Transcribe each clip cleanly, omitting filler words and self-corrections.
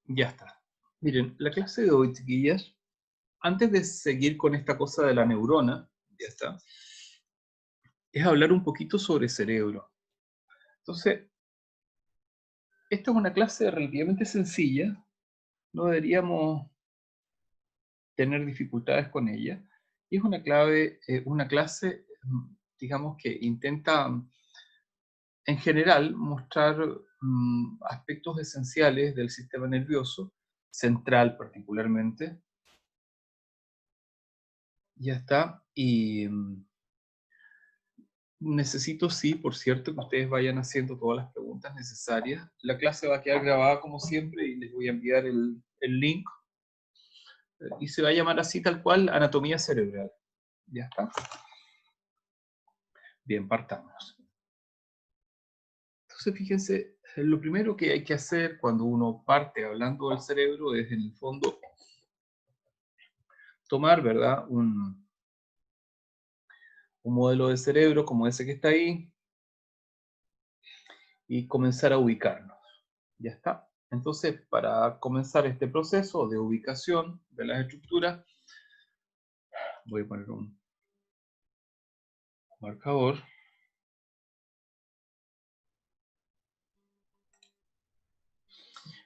Ya está. Miren, la clase de hoy, chiquillas, antes de seguir con esta cosa de la neurona, ya está, es hablar un poquito sobre cerebro. Entonces, esta es una clase relativamente sencilla, no deberíamos tener dificultades con ella, y es una clase, digamos, que intenta, en general, mostrar aspectos esenciales del sistema nervioso, central particularmente, ya está, y necesito, sí, por cierto, que ustedes vayan haciendo todas las preguntas necesarias. La clase va a quedar grabada como siempre y les voy a enviar el link. Y se va a llamar así tal cual, anatomía cerebral. ¿Ya está? Bien, partamos. Entonces, fíjense, lo primero que hay que hacer cuando uno parte hablando del cerebro es, en el fondo, tomar, ¿verdad?, un modelo de cerebro como ese que está ahí y comenzar a ubicarnos. ¿Ya está? Entonces, para comenzar este proceso de ubicación de las estructuras, voy a poner un marcador.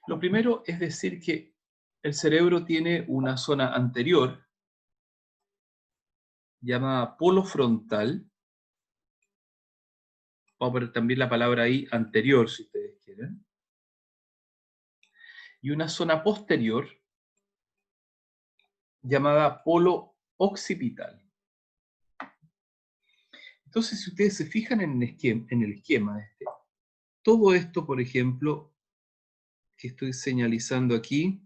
Lo primero es decir que el cerebro tiene una zona anterior, llamada polo frontal. Vamos a poner también la palabra ahí, anterior, si ustedes quieren. Y una zona posterior, llamada polo occipital. Entonces, si ustedes se fijan en el esquema este, todo esto, por ejemplo, que estoy señalizando aquí,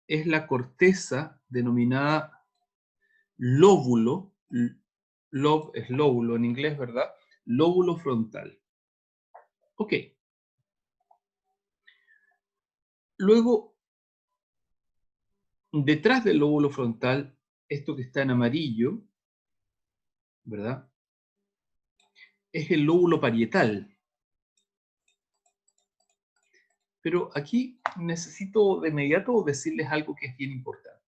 es la corteza denominada lóbulo. Lob es lóbulo en inglés, ¿verdad? Lóbulo frontal. Ok. Luego, detrás del lóbulo frontal, esto que está en amarillo, ¿verdad?, es el lóbulo parietal. Pero aquí necesito de inmediato decirles algo que es bien importante.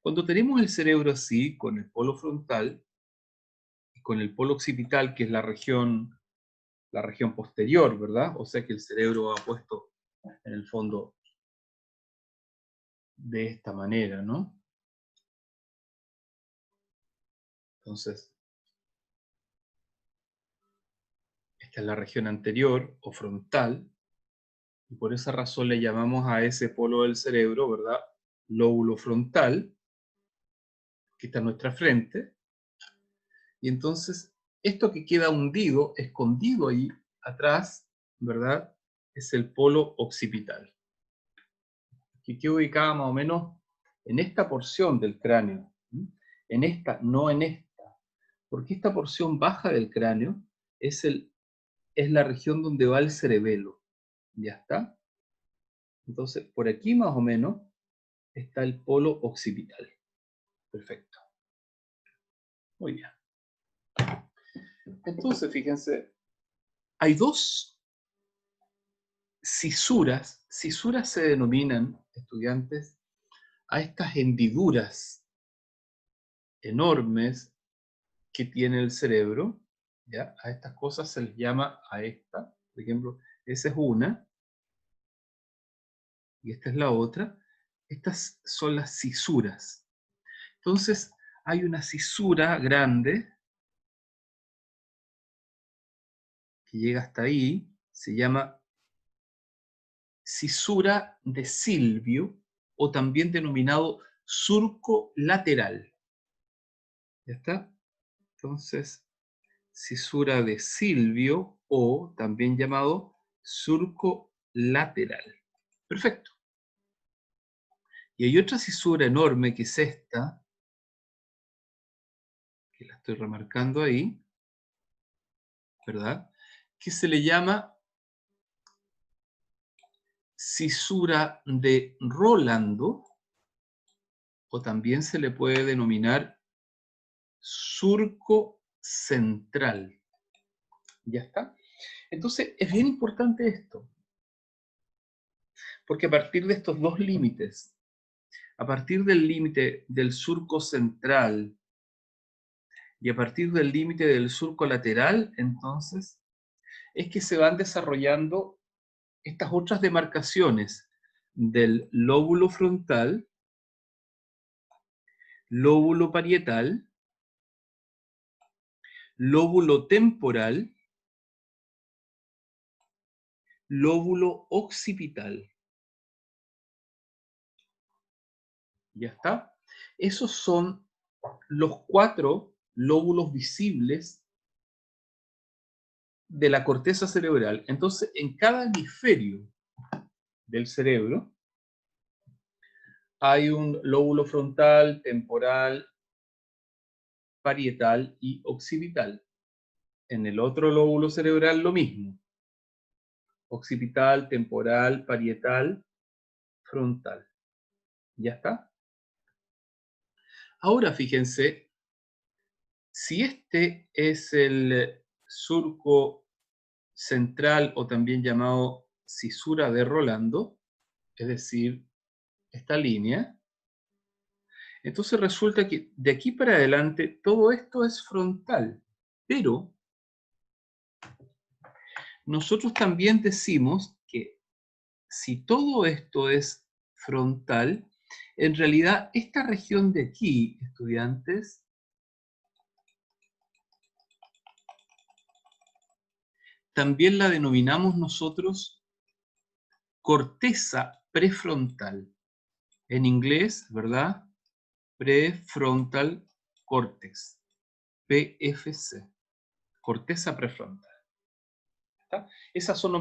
Cuando tenemos el cerebro así, con el polo frontal, y con el polo occipital, que es la región posterior, ¿verdad? O sea que el cerebro va puesto en el fondo de esta manera, ¿no? Entonces, esta es la región anterior o frontal, y por esa razón le llamamos a ese polo del cerebro, ¿verdad?, lóbulo frontal, que está en nuestra frente. Y entonces, esto que queda hundido, escondido ahí atrás, ¿verdad?, es el polo occipital, que queda ubicada más o menos en esta porción del cráneo. En esta, no en esta. Porque esta porción baja del cráneo es la región donde va el cerebelo. ¿Ya está? Entonces, por aquí más o menos está el polo occipital. Perfecto. Muy bien. Entonces, fíjense, hay dos cisuras. Cisuras se denominan, estudiantes, a estas hendiduras enormes que tiene el cerebro. ¿Ya? A estas cosas se les llama, a esta, por ejemplo, esa es una, y esta es la otra. Estas son las cisuras. Entonces, hay una cisura grande que llega hasta ahí, se llama cisura de Silvio, o también denominado surco lateral. ¿Ya está? Entonces, cisura de Silvio, o también llamado surco lateral. Perfecto. Y hay otra cisura enorme que es esta, que la estoy remarcando ahí, ¿verdad?, que se le llama cisura de Rolando, o también se le puede denominar surco central. ¿Ya está? Entonces, es bien importante esto, porque a partir de estos dos límites, a partir del límite del surco central y a partir del límite del surco lateral, entonces, es que se van desarrollando estas otras demarcaciones del lóbulo frontal, lóbulo parietal, lóbulo temporal, lóbulo occipital. ¿Ya está? Esos son los 4 lóbulos visibles de la corteza cerebral. Entonces, en cada hemisferio del cerebro hay un lóbulo frontal, temporal, parietal y occipital. En el otro lóbulo cerebral lo mismo. Occipital, temporal, parietal, frontal. ¿Ya está? Ahora fíjense, si este es el surco central o también llamado cisura de Rolando, es decir, esta línea, entonces resulta que de aquí para adelante todo esto es frontal, pero nosotros también decimos que si todo esto es frontal, en realidad esta región de aquí, estudiantes, también la denominamos nosotros corteza prefrontal. En inglés, ¿verdad? Prefrontal cortex, PFC, corteza prefrontal. ¿Está? Esas son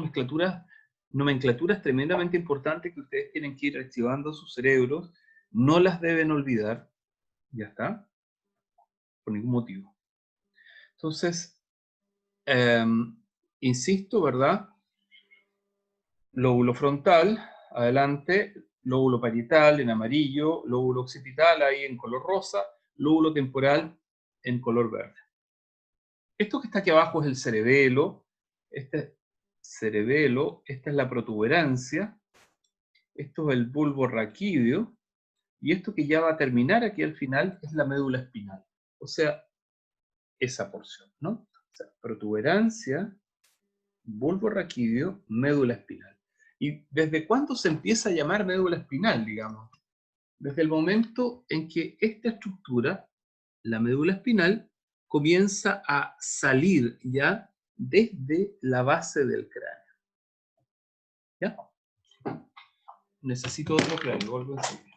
nomenclaturas tremendamente importantes que ustedes tienen que ir activando sus cerebros, no las deben olvidar, ¿ya está? Por ningún motivo. Entonces, insisto, ¿verdad? Lóbulo frontal, adelante, lóbulo parietal en amarillo, lóbulo occipital ahí en color rosa, lóbulo temporal en color verde. Esto que está aquí abajo es el cerebelo, este cerebelo, esta es la protuberancia, esto es el bulbo raquídeo, y esto que ya va a terminar aquí al final es la médula espinal. O sea, esa porción, ¿no? O sea, protuberancia, bulbo raquídeo, médula espinal. ¿Y desde cuándo se empieza a llamar médula espinal, digamos? Desde el momento en que esta estructura, la médula espinal, comienza a salir ya desde la base del cráneo. ¿Ya? Necesito otro cráneo, vuelvo a enseñar.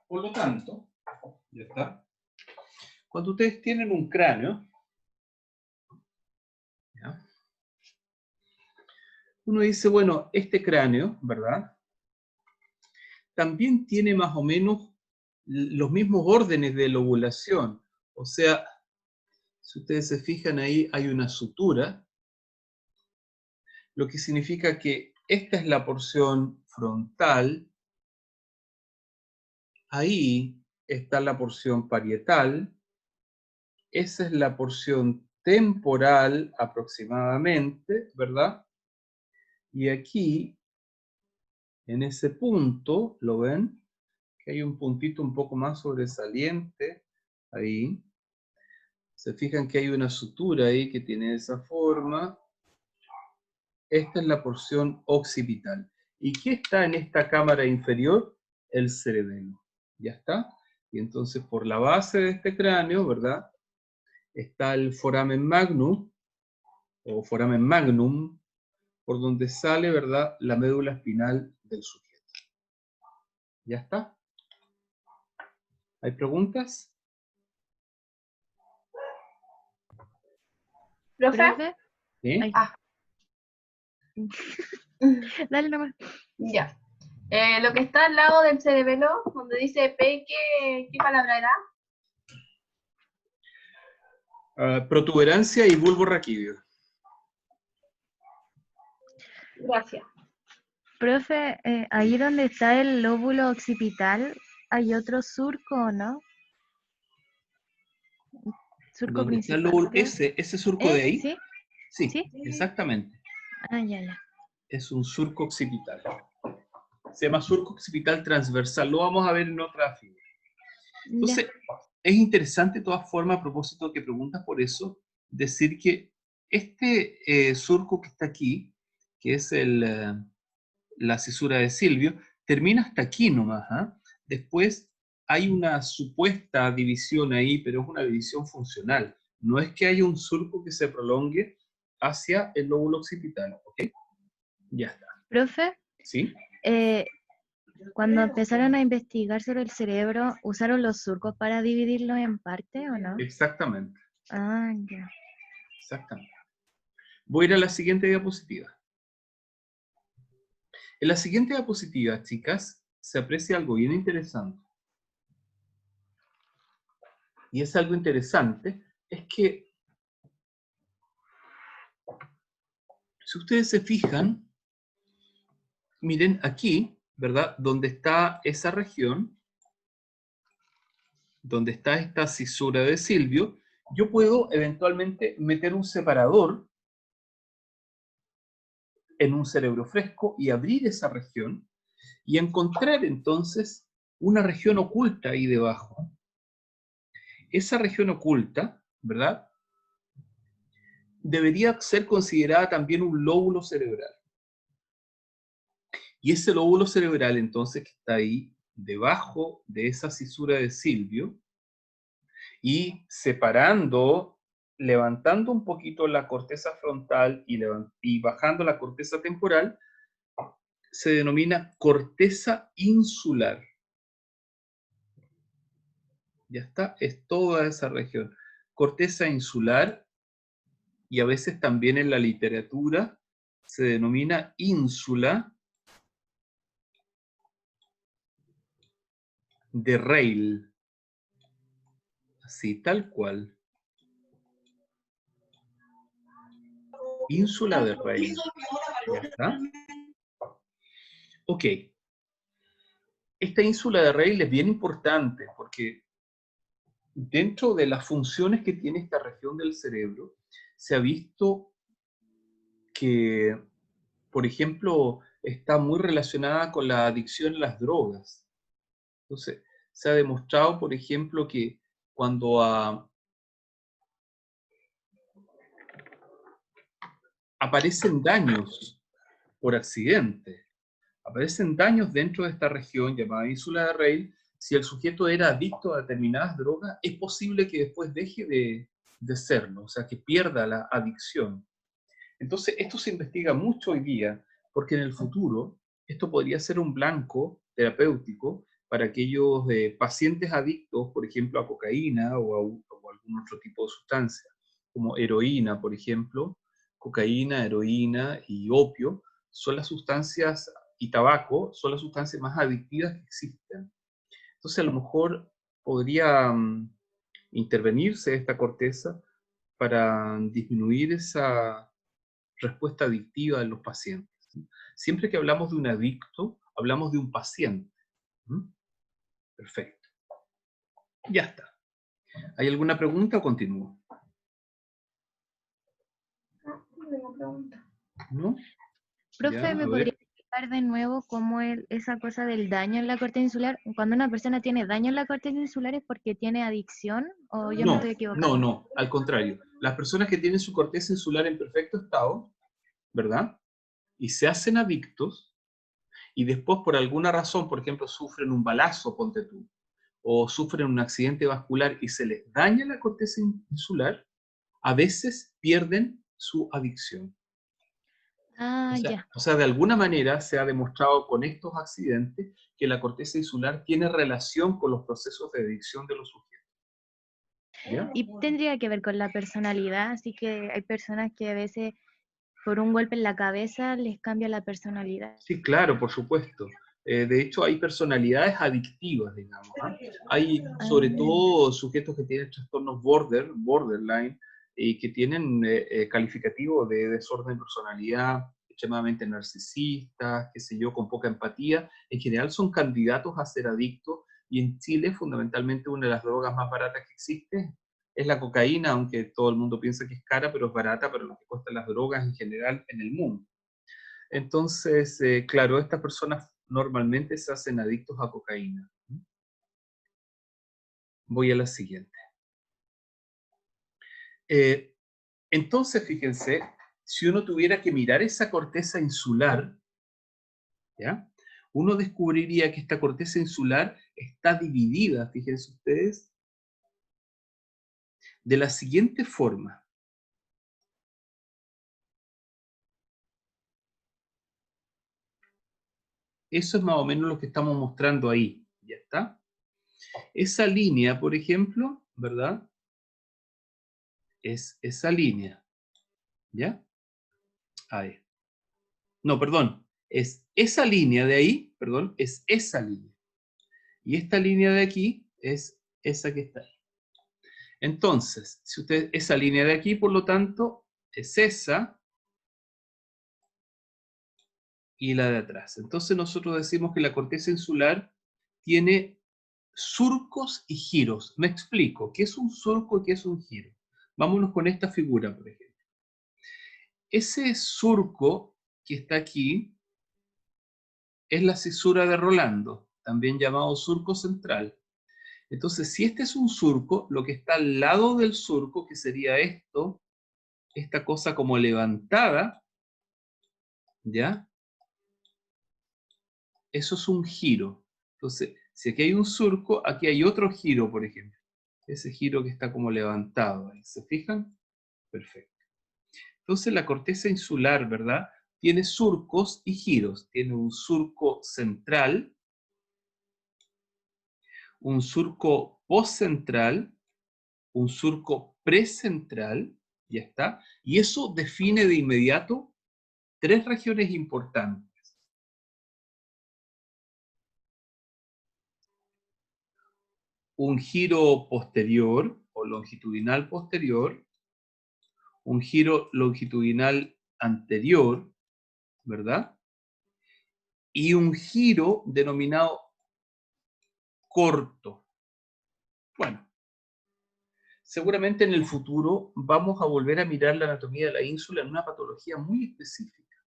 Por lo tanto, ya está. Cuando ustedes tienen un cráneo, ¿ya? Uno dice, bueno, este cráneo, ¿verdad? También tiene más o menos los mismos órdenes de lobulación. O sea, si ustedes se fijan ahí, hay una sutura, lo que significa que esta es la porción frontal, ahí está la porción parietal, esa es la porción temporal aproximadamente, ¿verdad? Y aquí, en ese punto, ¿lo ven? Que hay un puntito un poco más sobresaliente, ahí. Se fijan que hay una sutura ahí que tiene esa forma. Esta es la porción occipital. ¿Y qué está en esta cámara inferior? El cerebelo. ¿Ya está? Y entonces por la base de este cráneo, ¿verdad? Está el foramen magnum, o foramen magnum, por donde sale, ¿verdad? La médula espinal del sujeto. ¿Ya está? ¿Hay preguntas? ¿Profe? ¿Sí? Ah. Dale nomás. Ya. Lo que está al lado del cerebelo, donde dice P, ¿qué palabra era? Protuberancia y bulbo raquídeo. Gracias. Profe, ahí donde está el lóbulo occipital, ¿hay otro surco, no? Surco ¿Dónde está el principal, lóbulo? creo. Ese surco de ahí. ¿Sí? Sí, ¿Sí? exactamente. Ah, ya, ya. Es un surco occipital. Se llama surco occipital transversal. Lo vamos a ver en otra figura. Ya. Entonces, es interesante de todas formas, a propósito que preguntas por eso, decir que este surco que está aquí, que es la cisura de Silvio, termina hasta aquí nomás. ¿Ah? Después hay una supuesta división ahí, pero es una división funcional. No es que haya un surco que se prolongue hacia el lóbulo occipital. ¿Ok? Ya está. Profe, ¿Sí? cuando empezaron a investigar sobre el cerebro, ¿usaron los surcos para dividirlos en parte o no? Exactamente. Ah, ya. Exactamente. Voy a ir a la siguiente diapositiva. En la siguiente diapositiva, chicas, se aprecia algo bien interesante. Y es algo interesante, es que, si ustedes se fijan, miren aquí, ¿verdad? Donde está esa región, donde está esta cisura de Silvio, yo puedo eventualmente meter un separador en un cerebro fresco y abrir esa región y encontrar entonces una región oculta ahí debajo. Esa región oculta, ¿verdad? Debería ser considerada también un lóbulo cerebral. Y ese lóbulo cerebral, entonces, que está ahí debajo de esa cisura de Silvio, y separando, levantando un poquito la corteza frontal y bajando la corteza temporal, se denomina corteza insular. Ya está, es toda esa región. Corteza insular, y a veces también en la literatura se denomina ínsula de Rayleigh, así tal cual. Ínsula de Rayleigh. ¿Ya está? Ok. Esta ínsula de Rayleigh es bien importante porque dentro de las funciones que tiene esta región del cerebro, se ha visto que, por ejemplo, está muy relacionada con la adicción a las drogas. Entonces, se ha demostrado, por ejemplo, que cuando aparecen daños por accidente, aparecen daños dentro de esta región llamada ínsula de Rayleigh, si el sujeto era adicto a determinadas drogas, es posible que después deje de serlo, o sea, que pierda la adicción. Entonces, esto se investiga mucho hoy día, porque en el futuro esto podría ser un blanco terapéutico para aquellos pacientes adictos, por ejemplo, a cocaína o algún otro tipo de sustancia, como heroína, por ejemplo. Cocaína, heroína y opio son las sustancias, y tabaco, son las sustancias más adictivas que existen. Entonces, a lo mejor podría intervenirse esta corteza para disminuir esa respuesta adictiva en los pacientes. Siempre que hablamos de un adicto, hablamos de un paciente. ¿Mm? Perfecto. Ya está. ¿Hay alguna pregunta o continúo? No tengo pregunta. ¿No? Profe, Ya, ¿me a podría ver. explicar de nuevo cómo esa cosa del daño en la corteza insular? Cuando una persona tiene daño en la corteza insular es porque tiene adicción o yo me No, estoy no, equivocando. no. Al contrario. Las personas que tienen su corteza insular en perfecto estado, ¿verdad? Y se hacen adictos, y después por alguna razón, por ejemplo, sufren un balazo, ponte tú, o sufren un accidente vascular y se les daña la corteza insular, a veces pierden su adicción. Ah, ya. O sea, de alguna manera se ha demostrado con estos accidentes que la corteza insular tiene relación con los procesos de adicción de los sujetos. ¿Ya? Y tendría que ver con la personalidad, así que hay personas que a veces por un golpe en la cabeza les cambia la personalidad. Sí, claro, por supuesto. De hecho, hay personalidades adictivas, digamos. ¿Ah? Hay sobre todo sujetos que tienen trastornos borderline, y que tienen calificativo de desorden de personalidad, extremadamente narcisistas, qué sé yo, con poca empatía, en general son candidatos a ser adictos, y en Chile fundamentalmente una de las drogas más baratas que existe es la cocaína, aunque todo el mundo piensa que es cara, pero es barata para lo que cuestan las drogas en general en el mundo. Entonces, claro, estas personas normalmente se hacen adictos a cocaína. Voy a la siguiente. Entonces, fíjense, si uno tuviera que mirar esa corteza insular, ¿ya? Uno descubriría que esta corteza insular está dividida, fíjense ustedes, de la siguiente forma. Eso es más o menos lo que estamos mostrando ahí, ¿ya está? Esa línea, por ejemplo, ¿verdad? Es esa línea, ¿ya? Ahí. No, perdón, es esa línea de ahí, perdón, es esa línea. Y esta línea de aquí es esa que está ahí. Entonces, si usted, esa línea de aquí, por lo tanto, es esa y la de atrás. Entonces nosotros decimos que la corteza insular tiene surcos y giros. Me explico, ¿qué es un surco y qué es un giro? Vámonos con esta figura, por ejemplo. Ese surco que está aquí es la cisura de Rolando, también llamado surco central. Entonces, si este es un surco, lo que está al lado del surco, que sería esto, esta cosa como levantada, ¿ya? Eso es un giro. Entonces, si aquí hay un surco, aquí hay otro giro, por ejemplo. Ese giro que está como levantado. ¿Se fijan? Perfecto. Entonces, la corteza insular, ¿verdad? Tiene surcos y giros. Tiene un surco central, un surco postcentral, un surco precentral, ya está. Y eso define de inmediato tres regiones importantes. Un giro posterior o longitudinal posterior, un giro longitudinal anterior, ¿verdad? Y un giro denominado corto. Bueno, seguramente en el futuro vamos a volver a mirar la anatomía de la ínsula en una patología muy específica.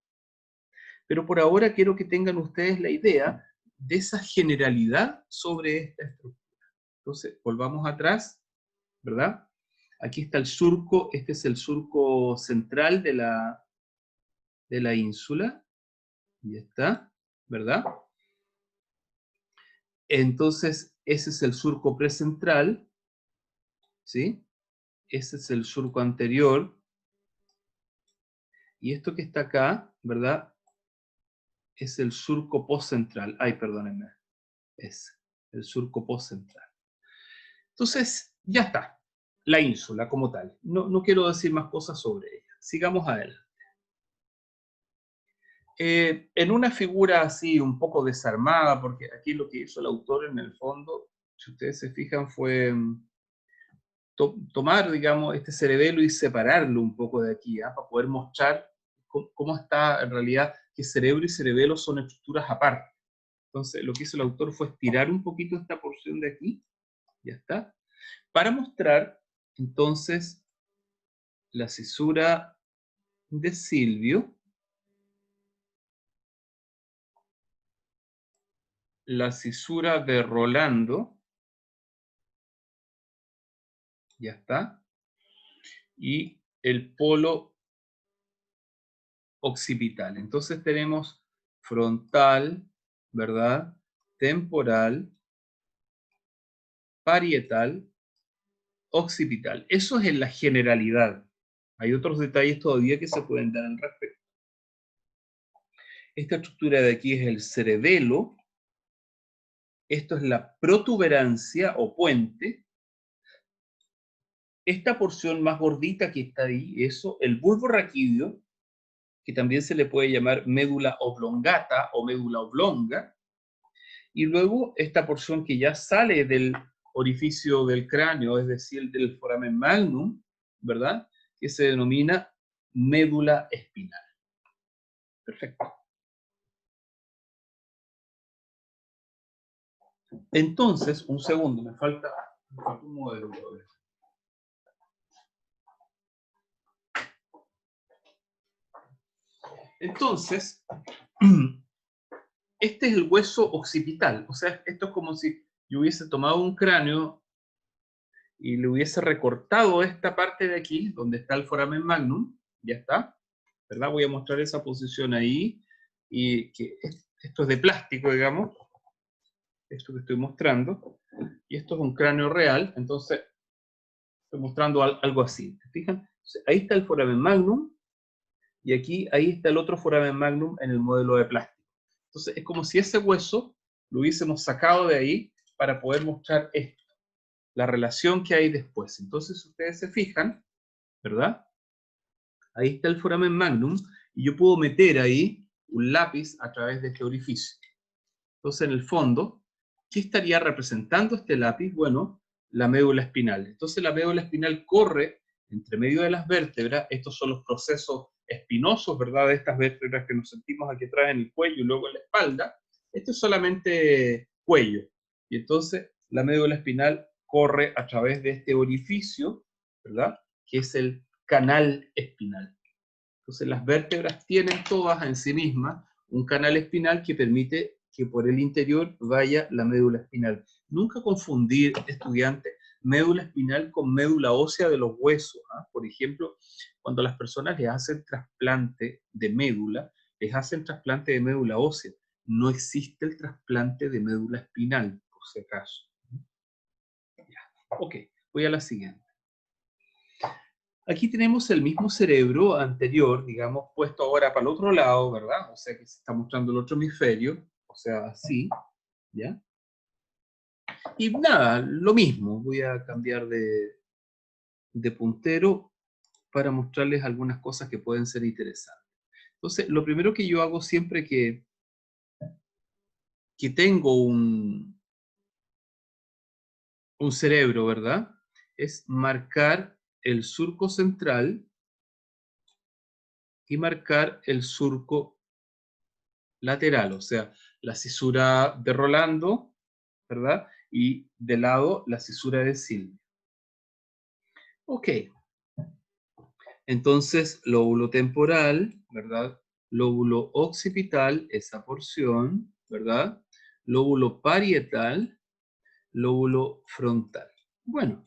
Pero por ahora quiero que tengan ustedes la idea de esa generalidad sobre esta estructura. Entonces, volvamos atrás, ¿verdad? Aquí está el surco, este es el surco central de la ínsula, y está, ¿verdad? Entonces, ese es el surco precentral, ¿sí? Ese es el surco anterior, y esto que está acá, ¿verdad? Es el surco postcentral. Ay, perdónenme. Es el surco postcentral. Entonces, ya está. La ínsula como tal. No quiero decir más cosas sobre ella. Sigamos adelante. En una figura así un poco desarmada, porque aquí lo que hizo el autor en el fondo, si ustedes se fijan, fue tomar, digamos, este cerebelo y separarlo un poco de aquí, para poder mostrar cómo está en realidad, que cerebro y cerebelo son estructuras aparte. Entonces, lo que hizo el autor fue estirar un poquito esta porción de aquí, ya está, para mostrar, entonces, la cisura de Silvio, la cisura de Rolando, ya está, y el polo occipital. Entonces tenemos frontal, ¿verdad? Temporal, parietal, occipital. Eso es en la generalidad. Hay otros detalles todavía que se pueden dar al respecto. Esta estructura de aquí es el cerebelo. Esto es la protuberancia o puente. Esta porción más gordita que está ahí, eso, el bulbo raquídeo, que también se le puede llamar médula oblongata o médula oblonga. Y luego esta porción que ya sale del orificio del cráneo, es decir, del foramen magnum, ¿verdad? Que se denomina médula espinal. Perfecto. Entonces, un segundo, me falta un modelo. Entonces, este es el hueso occipital. O sea, esto es como si yo hubiese tomado un cráneo y le hubiese recortado esta parte de aquí, donde está el foramen magnum. Ya está, ¿verdad? Voy a mostrar esa posición ahí. Y que esto es de plástico, digamos. Esto que estoy mostrando. Y esto es un cráneo real. Entonces, estoy mostrando algo así. ¿Se fijan? Entonces, ahí está el foramen magnum. Y aquí, ahí está el otro foramen magnum en el modelo de plástico. Entonces, es como si ese hueso lo hubiésemos sacado de ahí para poder mostrar esto, la relación que hay después. Entonces, si ustedes se fijan, ¿verdad? Ahí está el foramen magnum, y yo puedo meter ahí un lápiz a través de este orificio. Entonces, en el fondo, ¿qué estaría representando este lápiz? Bueno, la médula espinal. Entonces, la médula espinal corre entre medio de las vértebras. Estos son los procesos espinosos, ¿verdad? De estas vértebras que nos sentimos aquí atrás en el cuello y luego en la espalda. Esto es solamente cuello. Y entonces, la médula espinal corre a través de este orificio, ¿verdad? Que es el canal espinal. Entonces, las vértebras tienen todas en sí mismas un canal espinal que permite que por el interior vaya la médula espinal. Nunca confundir, estudiantes, médula espinal con médula ósea de los huesos. Por ejemplo, cuando a las personas les hacen trasplante de médula, les hacen trasplante de médula ósea. No existe el trasplante de médula espinal, por si acaso. Ya. Ok, voy a la siguiente. Aquí tenemos el mismo cerebro anterior, digamos, puesto ahora para el otro lado, ¿verdad? O sea que se está mostrando el otro hemisferio, o sea, así, ¿ya? Y nada, lo mismo, voy a cambiar de puntero para mostrarles algunas cosas que pueden ser interesantes. Entonces, lo primero que yo hago siempre que tengo un cerebro, ¿verdad? Es marcar el surco central y marcar el surco lateral, o sea, la cisura de Rolando, ¿verdad? Y de lado la cisura de Silvia. Ok. Entonces, lóbulo temporal, ¿verdad? Lóbulo occipital, esa porción, ¿verdad? Lóbulo parietal, lóbulo frontal. Bueno,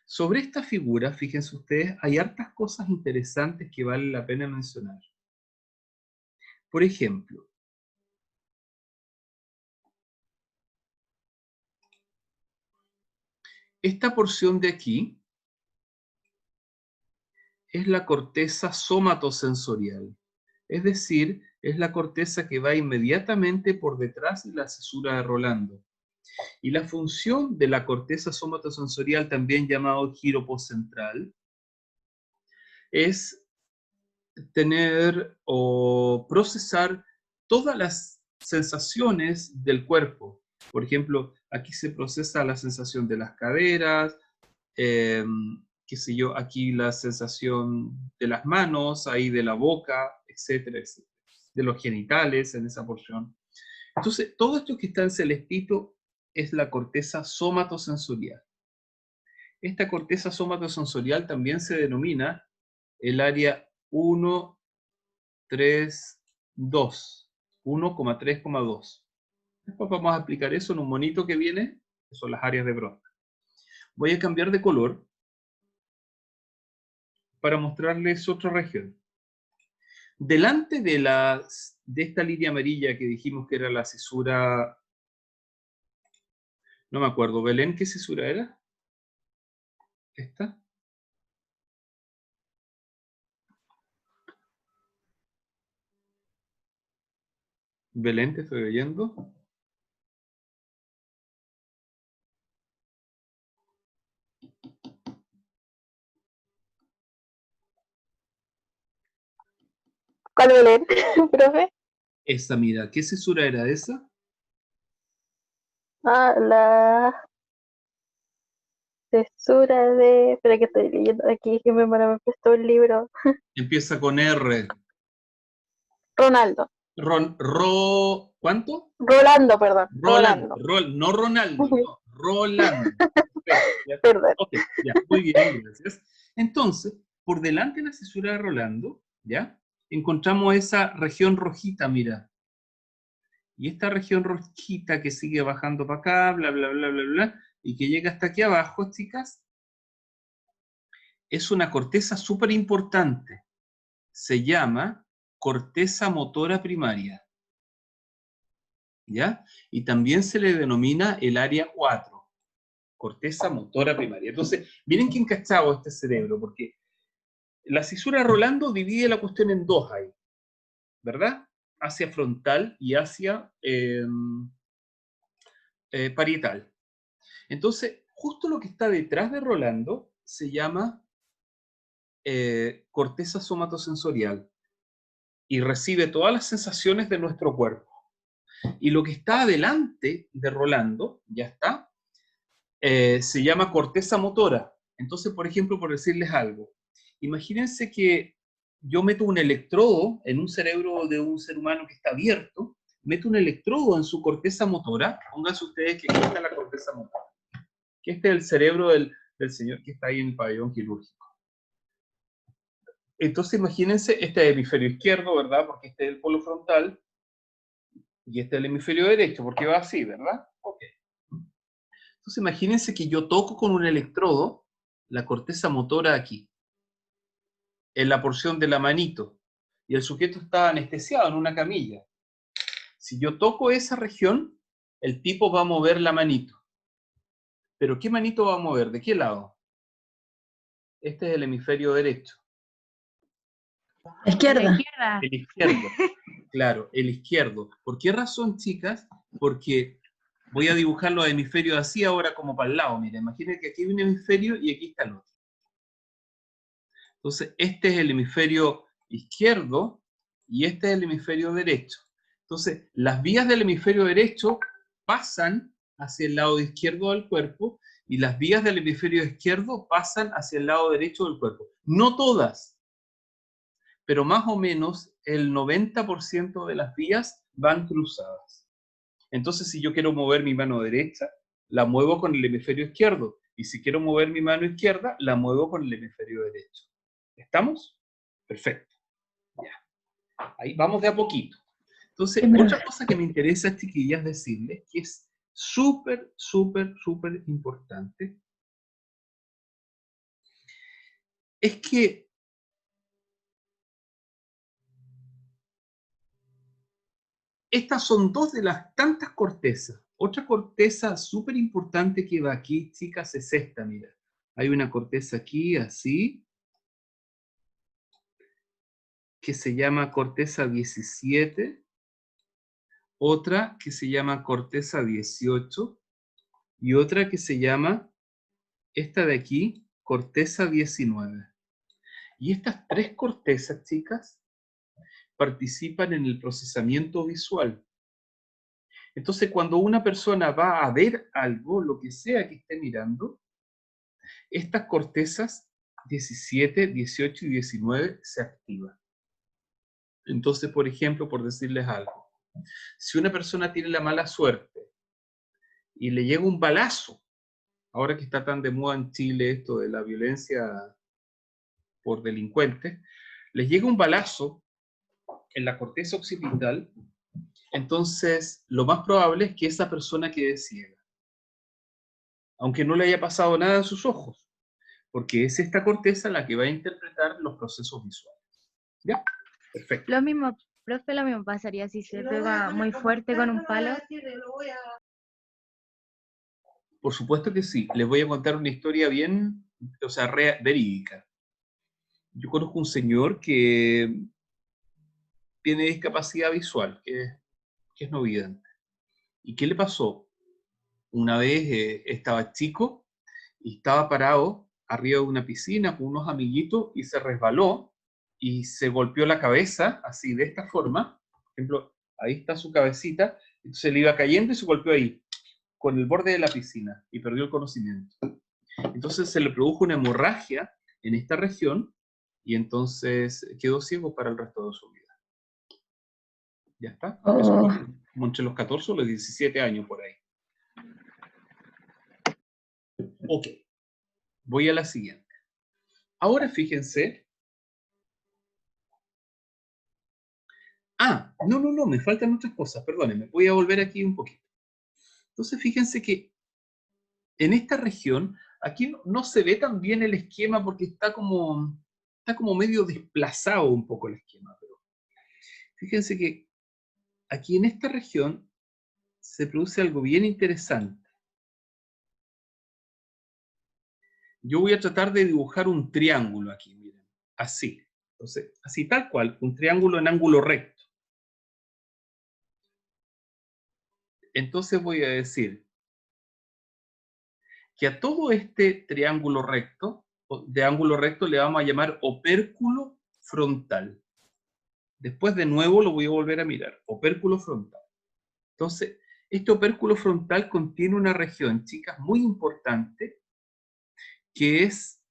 sobre esta figura, fíjense ustedes, hay hartas cosas interesantes que vale la pena mencionar. Por ejemplo, esta porción de aquí es la corteza somatosensorial, es decir, es la corteza que va inmediatamente por detrás de la cisura de Rolando. Y la función de la corteza somatosensorial, también llamado giro postcentral, es tener o procesar todas las sensaciones del cuerpo. Por ejemplo, aquí se procesa la sensación de las caderas, qué sé yo, aquí la sensación de las manos, ahí de la boca, etcétera, etcétera, de los genitales en esa porción. Entonces, todo esto que está en celestito es la corteza somatosensorial. Esta corteza somatosensorial también se denomina el área 1, 3, 2, 1,3,2. Después vamos a explicar eso en un monito que viene, que son las áreas de Broca. Voy a cambiar de color para mostrarles otra región. Delante de esta línea amarilla que dijimos que era la cisura, no me acuerdo, Belén, ¿qué cisura era? ¿Esta? Belén, te estoy oyendo. ¿Cuál Belén, profe? Esa, mira, ¿qué cisura era esa? Ah, la cesura de... Espera que estoy leyendo aquí, que me prestó un libro. Empieza con R. Ronaldo. ¿Cuánto? Rolando, perdón. Rolando. Rolando. No Ronaldo, no, Rolando. Perfecto, ya. Perdón. Ok, ya, muy bien, gracias. Entonces, por delante de la cesura de Rolando, ¿ya? Encontramos esa región rojita, mira. Y esta región rojita que sigue bajando para acá, bla, bla, bla, bla, bla, y que llega hasta aquí abajo, chicas, es una corteza súper importante. Se llama corteza motora primaria. ¿Ya? Y también se le denomina el área 4, corteza motora primaria. Entonces, miren qué encachado este cerebro, porque la cisura Rolando divide la cuestión en dos ahí, ¿verdad? Hacia frontal y hacia parietal. Entonces, justo lo que está detrás de Rolando se llama corteza somatosensorial y recibe todas las sensaciones de nuestro cuerpo. Y lo que está adelante de Rolando, ya está, se llama corteza motora. Entonces, por ejemplo, por decirles algo, imagínense que yo meto un electrodo en un cerebro de un ser humano que está abierto, meto un electrodo en su corteza motora, pónganse ustedes que aquí está la corteza motora, que este es el cerebro del señor que está ahí en el pabellón quirúrgico. Entonces, imagínense, este es el hemisferio izquierdo, ¿verdad? Porque este es el polo frontal, y este es el hemisferio derecho, porque va así, ¿verdad? Ok. Entonces imagínense que yo toco con un electrodo la corteza motora aquí, en la porción de la manito, y el sujeto está anestesiado en una camilla. Si yo toco esa región, el tipo va a mover la manito. ¿Pero qué manito va a mover? ¿De qué lado? Este es el hemisferio derecho. La Izquierda. izquierda. El izquierdo. Claro, el izquierdo. ¿Por qué razón, chicas? Porque voy a dibujar los hemisferios así ahora como para el lado. Mira, imaginen que aquí hay un hemisferio y aquí está el otro. Entonces, este es el hemisferio izquierdo y este es el hemisferio derecho. Entonces, las vías del hemisferio derecho pasan hacia el lado izquierdo del cuerpo y las vías del hemisferio izquierdo pasan hacia el lado derecho del cuerpo. No todas, pero más o menos el 90% de las vías van cruzadas. Entonces, si yo quiero mover mi mano derecha, la muevo con el hemisferio izquierdo. Y si quiero mover mi mano izquierda, la muevo con el hemisferio derecho. ¿Estamos? Perfecto. Ya. Ahí vamos de a poquito. Entonces, otra cosa que me interesa, chiquillas, decirles, que es súper, súper, súper importante, es que estas son dos de las tantas cortezas. Otra corteza súper importante que va aquí, chicas, es esta, mira. Hay una corteza aquí, así, que se llama corteza 17, otra que se llama corteza 18, y otra que se llama, esta de aquí, corteza 19. Y estas tres cortezas, chicas, participan en el procesamiento visual. Entonces, cuando una persona va a ver algo, lo que sea que esté mirando, estas cortezas 17, 18 y 19 se activan. Entonces, por ejemplo, por decirles algo, si una persona tiene la mala suerte y le llega un balazo, ahora que está tan de moda en Chile esto de la violencia por delincuentes, les llega un balazo en la corteza occipital, entonces lo más probable es que esa persona quede ciega, aunque no le haya pasado nada en sus ojos, porque es esta corteza la que va a interpretar los procesos visuales. ¿Ya? Perfecto. Lo mismo, profe, lo mismo pasaría si se pega muy fuerte con un palo. Por supuesto que sí. Les voy a contar una historia bien, o sea, verídica. Yo conozco un señor que tiene discapacidad visual, que es no vidente. ¿Y qué le pasó? Una vez estaba chico y estaba parado arriba de una piscina con unos amiguitos y se resbaló y se golpeó la cabeza, así de esta forma. Por ejemplo, ahí está su cabecita, entonces le iba cayendo y se golpeó ahí, con el borde de la piscina, y perdió el conocimiento. Entonces se le produjo una hemorragia en esta región y entonces quedó ciego para el resto de su vida. ¿Ya está? Eso fue como entre los 14 o los 17 años por ahí. Ok, voy a la siguiente. Ahora fíjense. No, me faltan otras cosas, perdónenme, voy a volver aquí un poquito. Entonces fíjense que en esta región, aquí no se ve tan bien el esquema porque está como medio desplazado un poco el esquema. Pero fíjense que aquí en esta región se produce algo bien interesante. Yo voy a tratar de dibujar un triángulo aquí, miren, así. Entonces, así tal cual, un triángulo en ángulo recto. Entonces voy a decir que a todo este triángulo recto, de ángulo recto, le vamos a llamar opérculo frontal. Después de nuevo lo voy a volver a mirar, opérculo frontal. Entonces, este opérculo frontal contiene una región, chicas, muy importante, que es,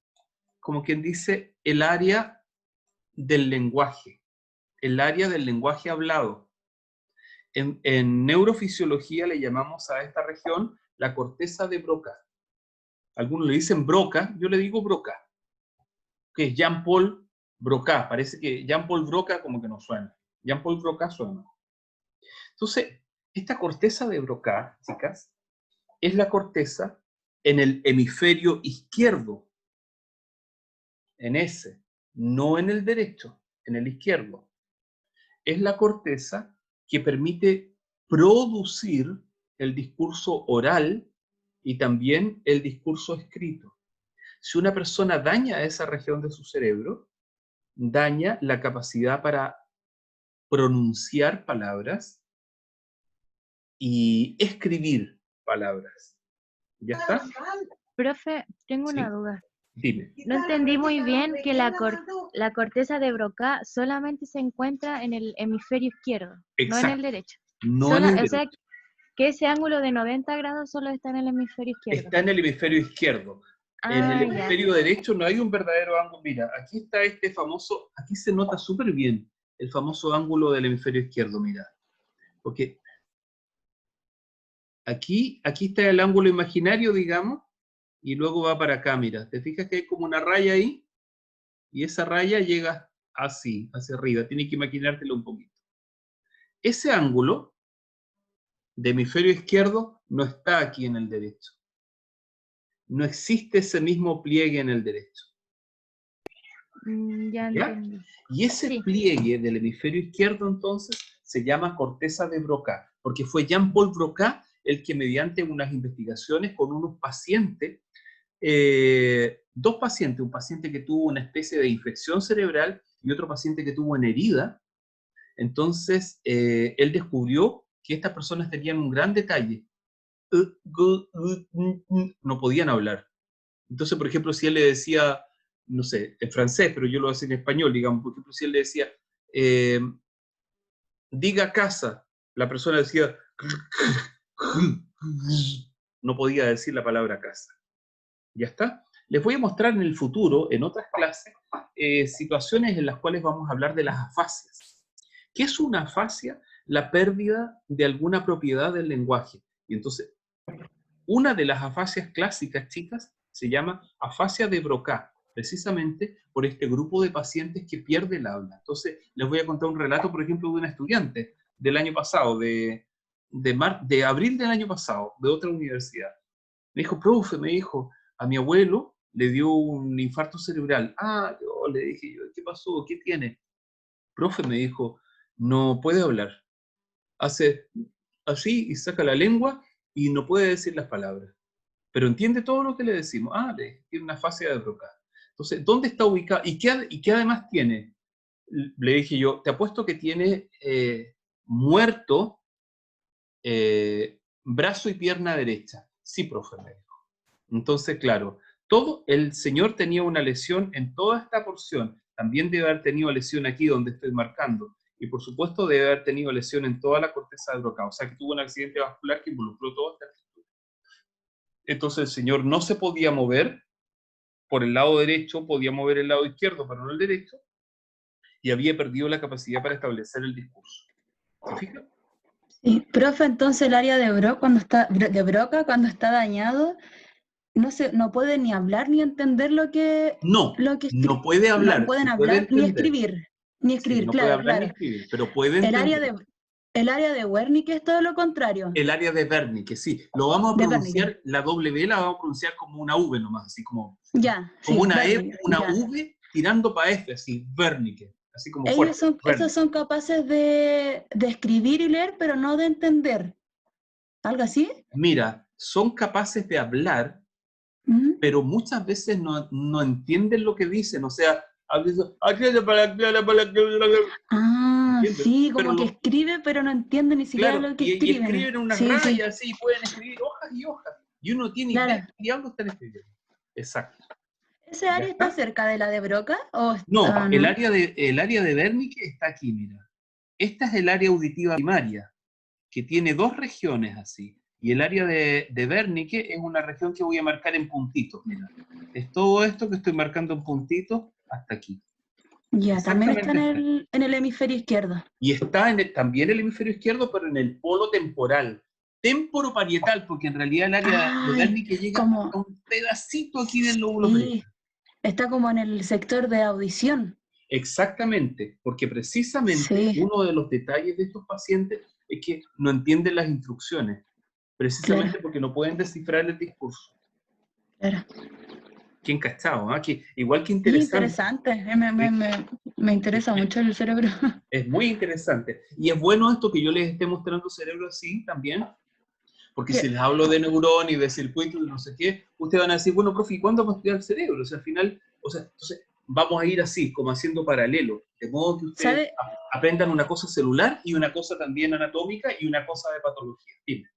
como quien dice, el área del lenguaje hablado. En neurofisiología le llamamos a esta región la corteza de Broca. Algunos le dicen Broca, yo le digo Broca, que es Jean-Paul Broca. Parece que Jean-Paul Broca como que no suena. Jean-Paul Broca suena. Entonces, esta corteza de Broca, chicas, es la corteza en el hemisferio izquierdo, en ese, no en el derecho, en el izquierdo. Es la corteza que permite producir el discurso oral y también el discurso escrito. Si una persona daña esa región de su cerebro, daña la capacidad para pronunciar palabras y escribir palabras. ¿Ya está? Profe, tengo ¿Sí? una duda. Dime. No entendí muy bien que la corteza de Broca solamente se encuentra en el hemisferio izquierdo, no en el Exacto. derecho. No en el O derecho. sea, que ese ángulo de 90 grados solo está en el hemisferio izquierdo. Está en el hemisferio izquierdo. En el hemisferio derecho no hay un verdadero ángulo. Mira, aquí está este famoso, aquí se nota súper bien el famoso ángulo del hemisferio izquierdo, mira. Porque aquí está el ángulo imaginario, digamos, y luego va para acá, mira. ¿Te fijas que hay como una raya ahí? Y esa raya llega así, hacia arriba. Tienes que imaginártelo un poquito. Ese ángulo de hemisferio izquierdo no está aquí en el derecho. No existe ese mismo pliegue en el derecho. Ya ¿Ya? entendí. Y ese pliegue del hemisferio izquierdo entonces se llama corteza de Broca, porque fue Jean-Paul Broca el que mediante unas investigaciones con unos pacientes, dos pacientes, un paciente que tuvo una especie de infección cerebral y otro paciente que tuvo una herida, entonces él descubrió que estas personas tenían un gran detalle, no podían hablar. Entonces, por ejemplo, si él le decía, no sé, en francés, pero yo lo hacía en español, digamos, por ejemplo, si él le decía, diga casa, la persona decía, no podía decir la palabra casa. ¿Ya está? Les voy a mostrar en el futuro, en otras clases, situaciones en las cuales vamos a hablar de las afasias. ¿Qué es una afasia? La pérdida de alguna propiedad del lenguaje. Y entonces, una de las afasias clásicas, chicas, se llama afasia de Broca, precisamente por este grupo de pacientes que pierde el habla. Entonces, les voy a contar un relato, por ejemplo, de una estudiante del año pasado, de abril del año pasado, de otra universidad. Me dijo, profe, me dijo, a mi abuelo le dio un infarto cerebral. Yo le dije, ¿qué pasó? ¿Qué tiene? Profe, me dijo, no puede hablar. Hace así y saca la lengua y no puede decir las palabras. Pero entiende todo lo que le decimos. Tiene una afasia de Broca. Entonces, ¿dónde está ubicado? ¿Y qué además tiene? Le dije yo, te apuesto que tiene muerto brazo y pierna derecha. Sí, profe, me dijo. Entonces, claro, el señor tenía una lesión en toda esta porción. También debe haber tenido lesión aquí donde estoy marcando. Y por supuesto debe haber tenido lesión en toda la corteza de Broca. O sea que tuvo un accidente vascular que involucró toda esta estructura. Entonces el señor no se podía mover por el lado derecho, podía mover el lado izquierdo, pero no el derecho, y había perdido la capacidad para establecer el discurso. ¿Se fija? Sí, profe, entonces el área de Broca, cuando está dañado, no puede ni hablar ni entender No, no no puede hablar, pueden sí puede hablar ni entender. Sí, escribir, no puede claro, hablar ni claro. escribir, pero puede El área entender. de, el área de Wernicke es todo lo contrario, El área de Wernicke, sí. Lo vamos a de Wernicke. pronunciar, la W la vamos a pronunciar como una V nomás, así como Ya, sí, una E, Wernicke, una ya. V tirando para F, así, Wernicke, así como fuerte. Estos Wernicke. son capaces de escribir y leer, pero no de entender. ¿Algo así? Mira, son capaces de hablar, ¿Mm? pero muchas veces no entienden lo que dicen, o sea, Ah, ¿entiendes? sí, Pero como que escribe, pero no entiende ni siquiera claro, lo que y escriben. escriben unas Sí, sí, rayas, sí, pueden escribir hojas y hojas, y uno tiene idea claro. qué diablos están escribiendo. Exacto. ¿Ese ¿Ya área está está? cerca de la de Broca o No, no? el área de Wernicke está aquí, mira. Esta es el área auditiva primaria, que tiene dos regiones así. Y el área de Wernicke es una región que voy a marcar en puntitos, mira. Es todo esto que estoy marcando en puntitos hasta aquí. Ya, también está Exactamente hasta aquí. en el hemisferio izquierdo. Y está también el hemisferio izquierdo, pero en el polo temporal. Temporoparietal, porque en realidad el área de Ay, Wernicke llega hasta como, un pedacito aquí del lóbulo sí, parietal. está como en el sector de audición. Exactamente, porque precisamente Sí, uno de los detalles de estos pacientes es que no entienden las instrucciones, claro, precisamente porque no pueden descifrar el discurso. claro. Qué encachado, ¿ah? Igual que Sí, interesante. interesante. ¿Sí? Me interesa mucho el cerebro. Es muy interesante. Y es bueno esto que yo les esté mostrando cerebro así también, porque si Que- les hablo de neurón y de circuitos y no sé qué, ustedes van a decir, bueno, profe, ¿y cuándo vamos a estudiar el cerebro? O sea, al final, o sea, entonces vamos a ir así, como haciendo paralelo, de modo que ustedes ¿Sabe? aprendan una cosa celular y una cosa también anatómica y una cosa de patología. Dime.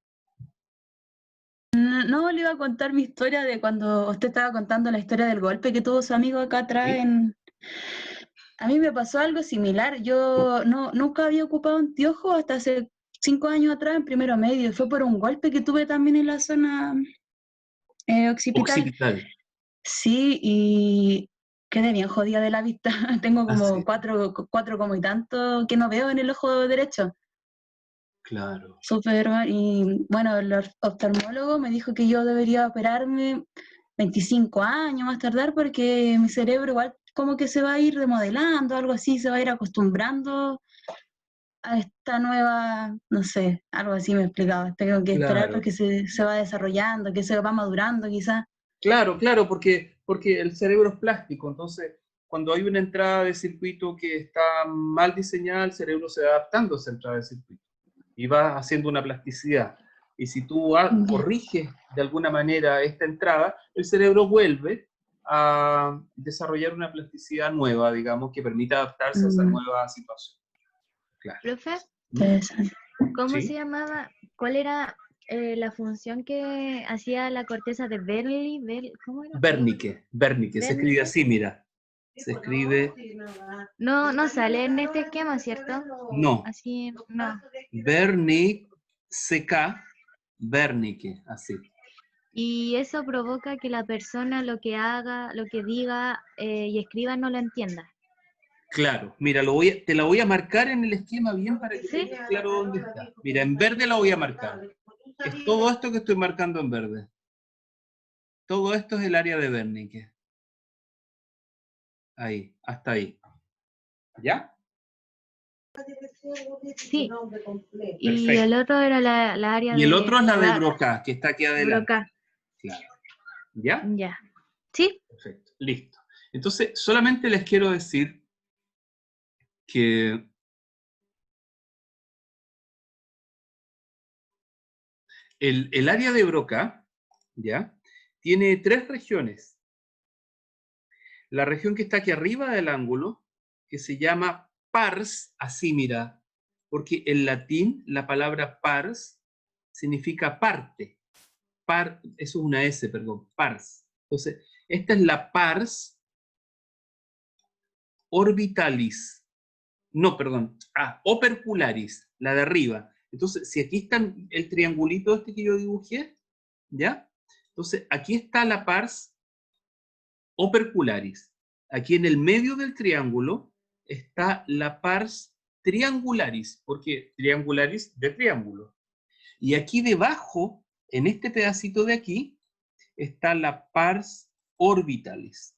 No le iba a contar mi historia de cuando usted estaba contando la historia del golpe que tuvo su amigo acá atrás ¿Sí? A mí me pasó algo similar. Yo nunca había ocupado anteojos hasta hace 5 años atrás en primero medio. Fue por un golpe que tuve también en la zona occipital. Occipital. Sí, y quedé bien jodida de la vista. Tengo como Así, cuatro como y tanto que no veo en el ojo derecho. claro. Súper mal. Y bueno, el oftalmólogo me dijo que yo debería operarme 25 años más tardar porque mi cerebro igual como que se va a ir remodelando, algo así, se va a ir acostumbrando a esta nueva, no sé, algo así me explicaba. Tengo que esperar Claro. porque se va desarrollando, que se va madurando quizás. Claro, claro, porque el cerebro es plástico, entonces cuando hay una entrada de circuito que está mal diseñada, el cerebro se va adaptando a esa entrada de circuito y va haciendo una plasticidad. Y si tú Ya. corriges de alguna manera esta entrada, el cerebro vuelve a desarrollar una plasticidad nueva, digamos, que permita adaptarse a esa Mm, nueva situación. Claro. Profe, ¿Mm? interesante. ¿cómo se ¿Sí? llamaba? ¿Cuál era la función que hacía la corteza de Bernoulli? ¿Cómo era? Wernicke, se escribe Wernicke. así, mira. Se escribe, No, no sale en este esquema, ¿cierto? no, Así, no. Wernicke, CK, Wernicke, así. Y eso provoca que la persona lo que haga, lo que diga y escriba no lo entienda. Claro, mira, te la voy a marcar en el esquema bien para que ¿Sí? tengas claro dónde está. Mira, en verde la voy a marcar. Es todo esto que estoy marcando en verde. Todo esto es el área de Wernicke. Ahí, hasta ahí. ¿Ya? Sí. Y Perfecto. el otro era la área Y el de otro es la de Broca, que está aquí adelante. Broca. Claro. ¿Ya? Ya. ¿Sí? Perfecto. Listo. Entonces, solamente les quiero decir que el área de Broca, ¿ya? Tiene tres regiones. La región que está aquí arriba del ángulo, que se llama pars, así mira, porque en latín la palabra pars significa parte. Eso es una S, perdón, pars. Entonces, esta es la pars orbitalis. No, perdón, opercularis, la de arriba. Entonces, si aquí está el triangulito este que yo dibujé, ¿ya? Entonces, aquí está la pars opercularis. Aquí en el medio del triángulo está la pars triangularis. ¿Por qué? Triangularis de triángulo. Y aquí debajo, en este pedacito de aquí, está la pars orbitalis.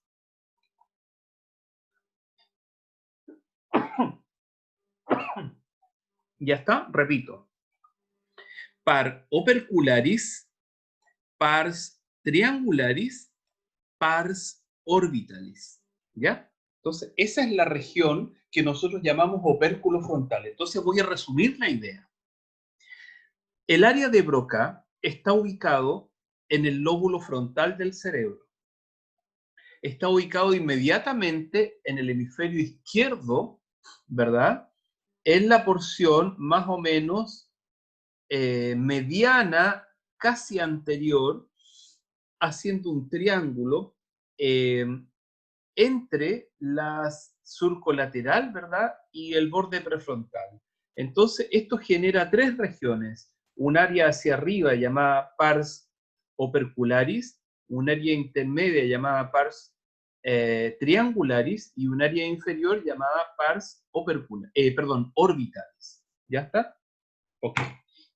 Ya está, repito. Par opercularis, pars triangularis, pars orbitalis. ¿Ya? Entonces, esa es la región que nosotros llamamos opérculo frontal. Entonces, voy a resumir la idea. El área de Broca está ubicado en el lóbulo frontal del cerebro. Está ubicado inmediatamente en el hemisferio izquierdo, ¿verdad? En la porción más o menos mediana, casi anterior, haciendo un triángulo entre la surco lateral, ¿verdad? Y el borde prefrontal. Entonces, esto genera tres regiones. Un área hacia arriba llamada pars opercularis, un área intermedia llamada pars triangularis y un área inferior llamada pars orbitalis. ¿Ya está? Ok.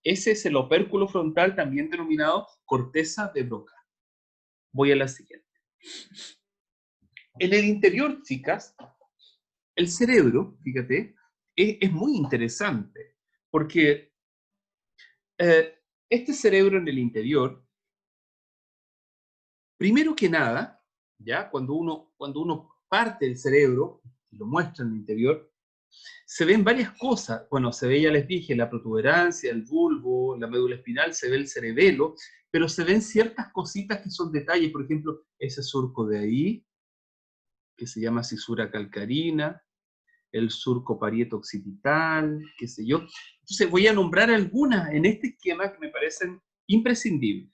Ese es el opérculo frontal, también denominado corteza de Broca. Voy a la siguiente. En el interior, chicas, el cerebro, fíjate, es muy interesante, porque este cerebro en el interior, primero que nada, ¿ya? Cuando uno parte el cerebro, y lo muestra en el interior, se ven varias cosas. Bueno, se ve, ya les dije, la protuberancia, el bulbo, la médula espinal, se ve el cerebelo, pero se ven ciertas cositas que son detalles, por ejemplo, ese surco de ahí, que se llama cisura calcarina, el surco parieto occipital, qué sé yo. Entonces voy a nombrar algunas en este esquema que me parecen imprescindibles.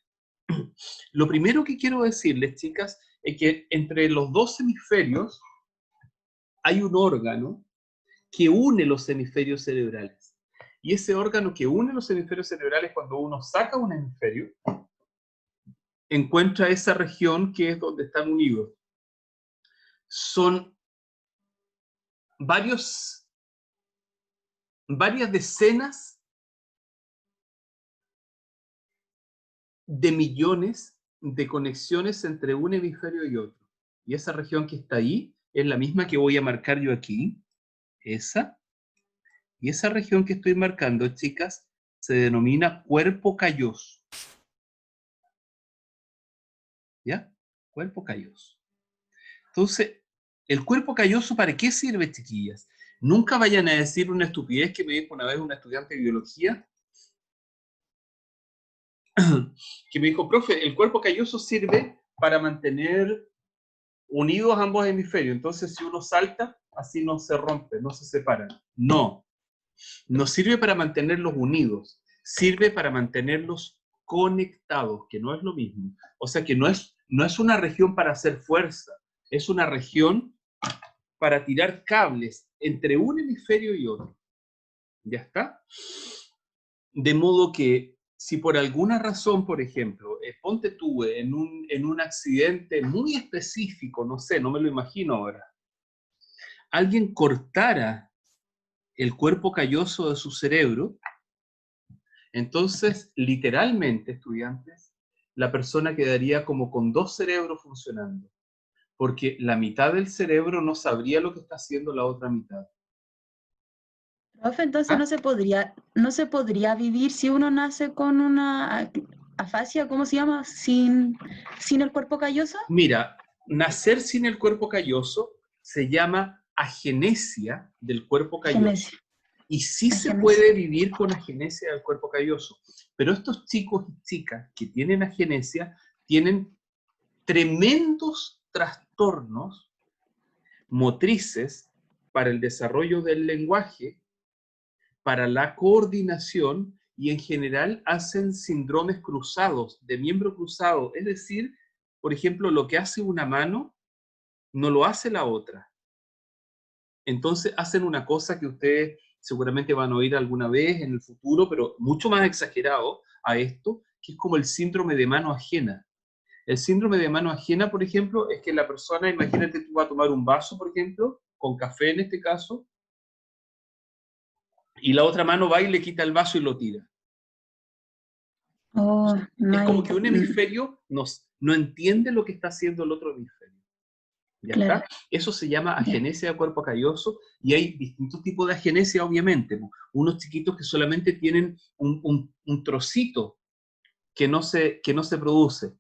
Lo primero que quiero decirles, chicas, es que entre los dos hemisferios hay un órgano que une los hemisferios cerebrales. Y ese órgano que une los hemisferios cerebrales, cuando uno saca un hemisferio, encuentra esa región que es donde están unidos. Son varias decenas de millones de conexiones entre un hemisferio y otro. Y esa región que está ahí es la misma que voy a marcar yo aquí, esa. Y esa región que estoy marcando, chicas, se denomina cuerpo calloso. ¿Ya? Cuerpo calloso. Entonces, ¿el cuerpo calloso para qué sirve, chiquillas? Nunca vayan a decir una estupidez que me dijo una vez una estudiante de biología, que me dijo, profe, el cuerpo calloso sirve para mantener unidos ambos hemisferios. Entonces, si uno salta, así no se rompe, no se separan. No, no sirve para mantenerlos unidos, sirve para mantenerlos conectados, que no es lo mismo. O sea que no es una región para hacer fuerza, es una región para tirar cables entre un hemisferio y otro. ¿Ya está? De modo que si por alguna razón, por ejemplo, ponte tú en un accidente muy específico, no sé, no me lo imagino ahora, alguien cortara el cuerpo calloso de su cerebro, entonces, literalmente, estudiantes, la persona quedaría como con dos cerebros funcionando, porque la mitad del cerebro no sabría lo que está haciendo la otra mitad. Profe, entonces ¿Ah? no se podría vivir si uno nace con una afasia, ¿cómo se llama? Sin el cuerpo calloso. Mira, nacer sin el cuerpo calloso se llama agenesia del cuerpo calloso. Agenesia. Y sí se Agenesia. puede vivir con agenesia del cuerpo calloso. Pero estos chicos y chicas que tienen agenesia tienen tremendos trastornos motrices para el desarrollo del lenguaje, para la coordinación y en general hacen síndromes cruzados, de miembro cruzado. Es decir, por ejemplo, lo que hace una mano no lo hace la otra. Entonces hacen una cosa que ustedes seguramente van a oír alguna vez en el futuro, pero mucho más exagerado a esto, que es como el síndrome de mano ajena. El síndrome de mano ajena, por ejemplo, es que la persona, imagínate tú vas a tomar un vaso, por ejemplo, con café en este caso, y la otra mano va y le quita el vaso y lo tira. Oh, no Es hay... como que un hemisferio no entiende lo que está haciendo el otro hemisferio. ¿Ya Claro. está? Eso se llama Ya. agenesia de cuerpo calloso, y hay distintos tipos de agenesia, obviamente. Unos chiquitos que solamente tienen un trocito que no se produce,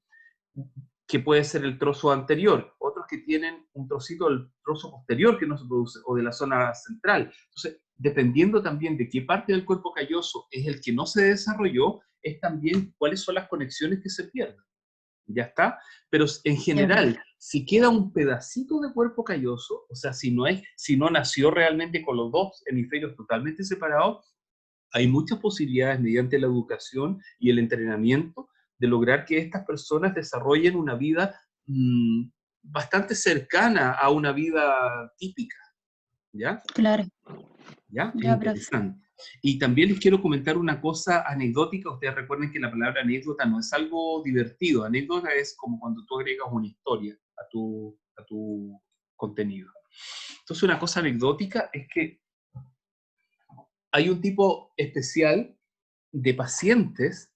que puede ser el trozo anterior, otros que tienen un trocito del trozo posterior que no se produce, o de la zona central. Entonces, dependiendo también de qué parte del cuerpo calloso es el que no se desarrolló, es también cuáles son las conexiones que se pierden. ¿Ya está? Pero en general, si queda un pedacito de cuerpo calloso, o sea, si no nació realmente con los dos hemisferios totalmente separados, hay muchas posibilidades mediante la educación y el entrenamiento de lograr que estas personas desarrollen una vida bastante cercana a una vida típica, ¿ya? Claro. ¿Ya? Ya, profe. Interesante. Y también les quiero comentar una cosa anecdótica. Ustedes recuerden que la palabra anécdota no es algo divertido. Anécdota es como cuando tú agregas una historia a tu contenido. Entonces, una cosa anecdótica es que hay un tipo especial de pacientes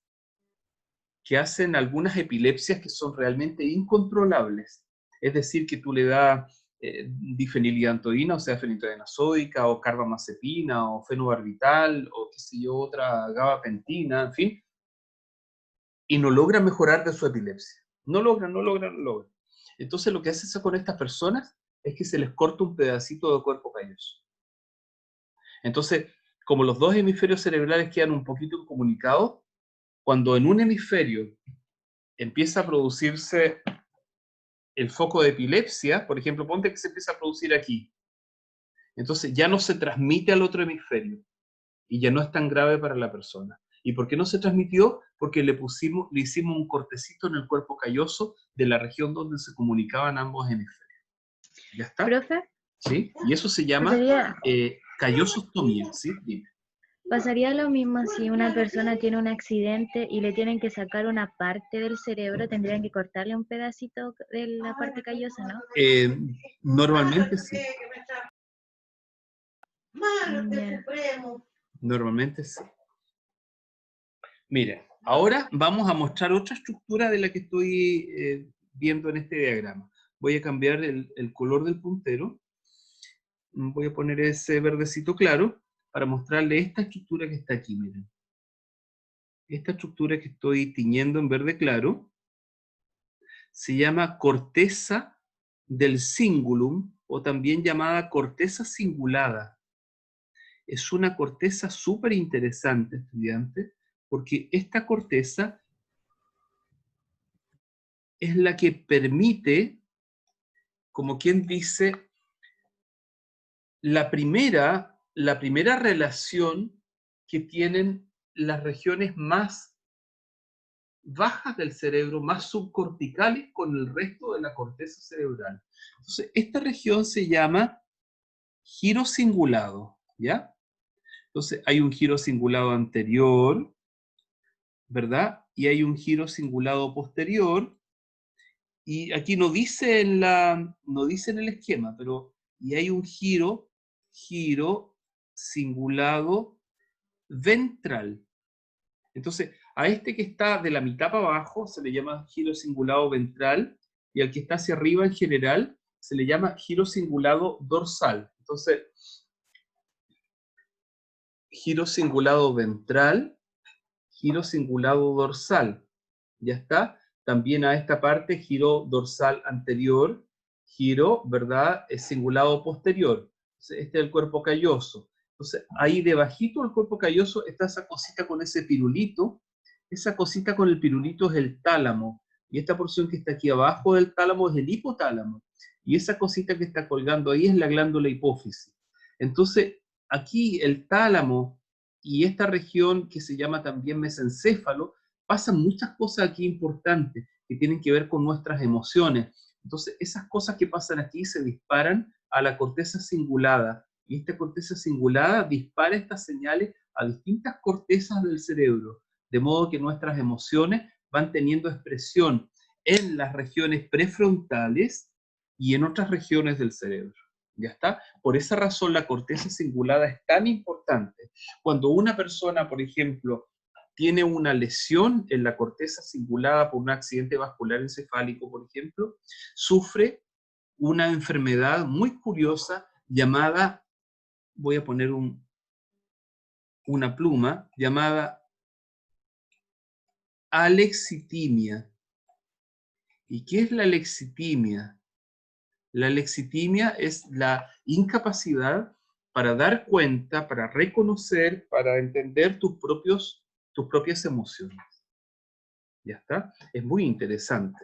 que hacen algunas epilepsias que son realmente incontrolables. Es decir, que tú le das difenilidantoína, o sea, fenitoína sódica, o carbamazepina, o fenobarbital, o qué sé yo, otra gabapentina, en fin, y no logran mejorar de su epilepsia. No logran. Entonces lo que hace eso con estas personas es que se les corta un pedacito de cuerpo calloso. Entonces, como los dos hemisferios cerebrales quedan un poquito incomunicados, cuando en un hemisferio empieza a producirse el foco de epilepsia, por ejemplo, ponte que se empieza a producir aquí. Entonces ya no se transmite al otro hemisferio y ya no es tan grave para la persona. ¿Y por qué no se transmitió? Porque le hicimos un cortecito en el cuerpo calloso de la región donde se comunicaban ambos hemisferios. ¿Ya está? ¿Profe? ¿Sí? Y eso se llama callosostomía, ¿sí? Dime. ¿Pasaría lo mismo si una persona tiene un accidente y le tienen que sacar una parte del cerebro? ¿Tendrían que cortarle un pedacito de la parte callosa, no? Normalmente sí. Ya. Normalmente sí. Miren, ahora vamos a mostrar otra estructura de la que estoy viendo en este diagrama. Voy a cambiar el color del puntero. Voy a poner ese verdecito claro para mostrarle esta estructura que está aquí, miren. Esta estructura que estoy tiñendo en verde claro se llama corteza del cingulum, o también llamada corteza cingulada. Es una corteza súper interesante, estudiante, porque esta corteza es la que permite, como quien dice, la primera relación que tienen las regiones más bajas del cerebro, más subcorticales, con el resto de la corteza cerebral. Entonces, esta región se llama giro cingulado, ¿ya? Entonces, hay un giro cingulado anterior, ¿verdad? Y hay un giro cingulado posterior, y aquí no dice no dice en el esquema, pero y hay un giro cingulado ventral. Entonces, a este que está de la mitad para abajo se le llama giro cingulado ventral, y al que está hacia arriba en general se le llama giro cingulado dorsal. Entonces, giro cingulado ventral, giro cingulado dorsal. ¿Ya está? También a esta parte giro dorsal anterior, giro, ¿verdad? Es cingulado posterior. Entonces, este es el cuerpo calloso. Entonces, ahí debajito del cuerpo calloso está esa cosita con ese pirulito. Esa cosita con el pirulito es el tálamo. Y esta porción que está aquí abajo del tálamo es el hipotálamo. Y esa cosita que está colgando ahí es la glándula hipófisis. Entonces, aquí el tálamo y esta región que se llama también mesencéfalo, pasan muchas cosas aquí importantes que tienen que ver con nuestras emociones. Entonces, esas cosas que pasan aquí se disparan a la corteza cingulada, y esta corteza cingulada dispara estas señales a distintas cortezas del cerebro, de modo que nuestras emociones van teniendo expresión en las regiones prefrontales y en otras regiones del cerebro. ¿Ya está? Por esa razón la corteza cingulada es tan importante. Cuando una persona, por ejemplo, tiene una lesión en la corteza cingulada por un accidente vascular encefálico, por ejemplo, sufre una enfermedad muy curiosa llamada, voy a poner una pluma, llamada alexitimia. ¿Y qué es la alexitimia? La alexitimia es la incapacidad para dar cuenta, para reconocer, para entender tus propias emociones. ¿Ya está? Es muy interesante.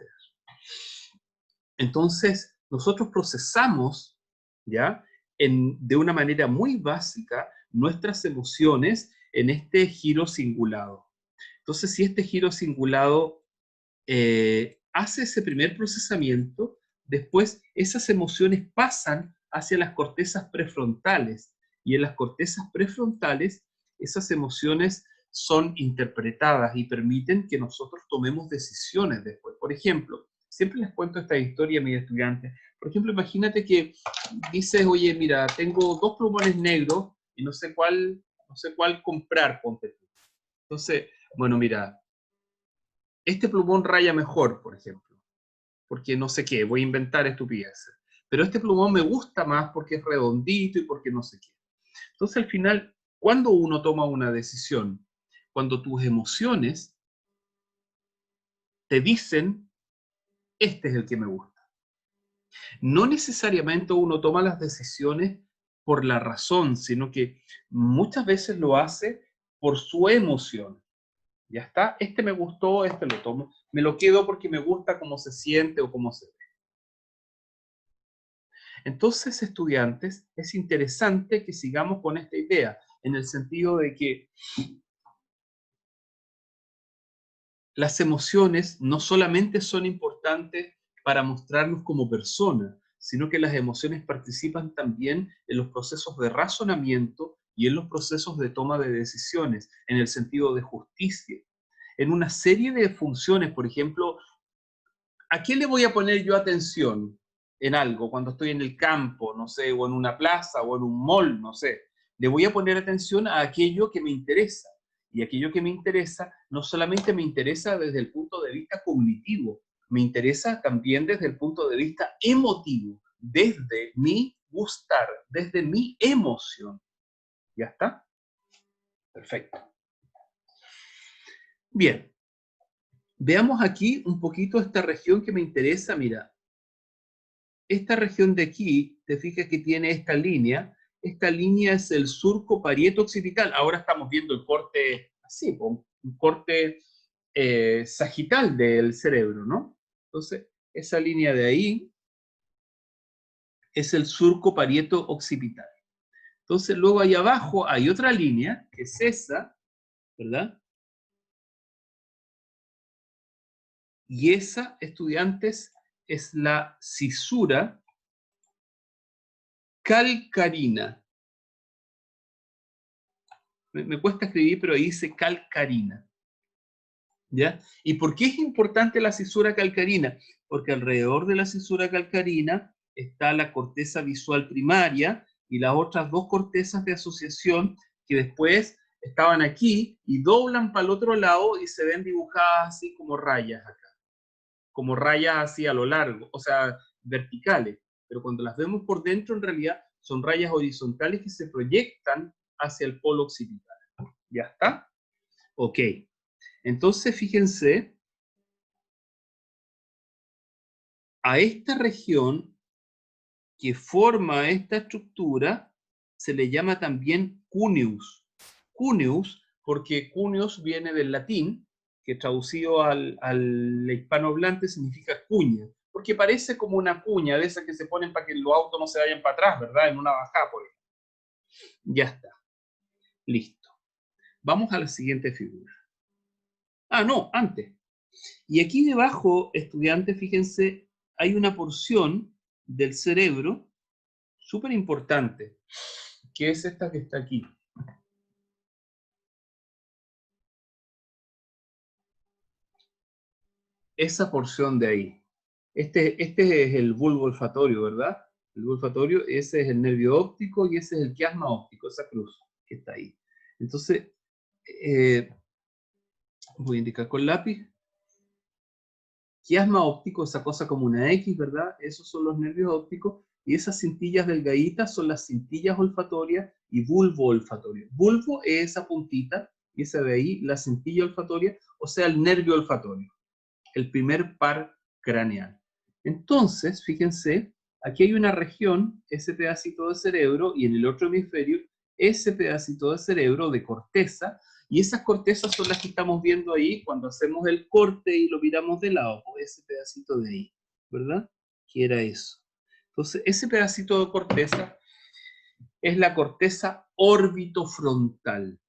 Entonces, nosotros procesamos, ¿ya? De una manera muy básica nuestras emociones en este giro cingulado. Entonces, si este giro cingulado hace ese primer procesamiento, después esas emociones pasan hacia las cortezas prefrontales, y en las cortezas prefrontales esas emociones son interpretadas y permiten que nosotros tomemos decisiones después. Por ejemplo, siempre les cuento esta historia a mis estudiantes. Por ejemplo, imagínate que dices, oye, mira, tengo 2 plumones negros y no sé cuál comprar, ponte tú. Entonces, bueno, mira, este plumón raya mejor, por ejemplo, porque no sé qué, voy a inventar estupideces. Pero este plumón me gusta más porque es redondito y porque no sé qué. Entonces, al final, ¿cuándo uno toma una decisión? Cuando tus emociones te dicen, este es el que me gusta. No necesariamente uno toma las decisiones por la razón, sino que muchas veces lo hace por su emoción. Ya está, este me gustó, este lo tomo, me lo quedo porque me gusta cómo se siente o cómo se ve. Entonces, estudiantes, es interesante que sigamos con esta idea, en el sentido de que las emociones no solamente son importantes para mostrarnos como personas, sino que las emociones participan también en los procesos de razonamiento y en los procesos de toma de decisiones, en el sentido de justicia. En una serie de funciones, por ejemplo, ¿a qué le voy a poner yo atención en algo cuando estoy en el campo, no sé, o en una plaza, o en un mall, no sé? Le voy a poner atención a aquello que me interesa. Y aquello que me interesa no solamente me interesa desde el punto de vista cognitivo, me interesa también desde el punto de vista emotivo, desde mi gustar, desde mi emoción. ¿Ya está? Perfecto. Bien. Veamos aquí un poquito esta región que me interesa. Mira, esta región de aquí, te fijas que tiene esta línea es el surco parieto-occipital. Ahora estamos viendo el corte así, un corte sagital del cerebro, ¿no? Entonces, esa línea de ahí es el surco parieto-occipital. Entonces, luego ahí abajo hay otra línea, que es esa, ¿verdad? Y esa, estudiantes, es la cisura calcarina. Me cuesta escribir, pero ahí dice calcarina. ¿Ya? ¿Y por qué es importante la cisura calcarina? Porque alrededor de la cisura calcarina está la corteza visual primaria y las otras 2 cortezas de asociación que después estaban aquí y doblan para el otro lado y se ven dibujadas así como rayas acá. Como rayas así a lo largo, o sea, verticales. Pero cuando las vemos por dentro, en realidad son rayas horizontales que se proyectan hacia el polo occipital. ¿Ya está? Ok. Entonces, fíjense, a esta región que forma esta estructura se le llama también cuneus. Cuneus, porque cuneus viene del latín, que traducido al hispanohablante significa cuña, porque parece como una cuña de esas que se ponen para que los autos no se vayan para atrás, ¿verdad? En una bajada, por ejemplo. Ya está. Listo. Vamos a la siguiente figura. Ah, no, antes. Y aquí debajo, estudiantes, fíjense, hay una porción del cerebro súper importante, que es esta que está aquí. Esa porción de ahí. Este es el bulbo olfatorio, ¿verdad? El bulbo olfatorio, ese es el nervio óptico y ese es el quiasma óptico, esa cruz que está ahí. Entonces, voy a indicar con lápiz. Quiasma óptico, esa cosa como una X, ¿verdad? Esos son los nervios ópticos. Y esas cintillas delgaditas son las cintillas olfatorias y bulbo olfatorio. Bulbo es esa puntita, y esa de ahí, la cintilla olfatoria, o sea, el nervio olfatorio. El primer par craneal. Entonces, fíjense, aquí hay una región, ese pedacito de cerebro, y en el otro hemisferio, ese pedacito de cerebro de corteza, y esas cortezas son las que estamos viendo ahí cuando hacemos el corte y lo miramos de lado, ese pedacito de ahí, ¿verdad? Que era eso. Entonces, ese pedacito de corteza es la corteza orbitofrontal.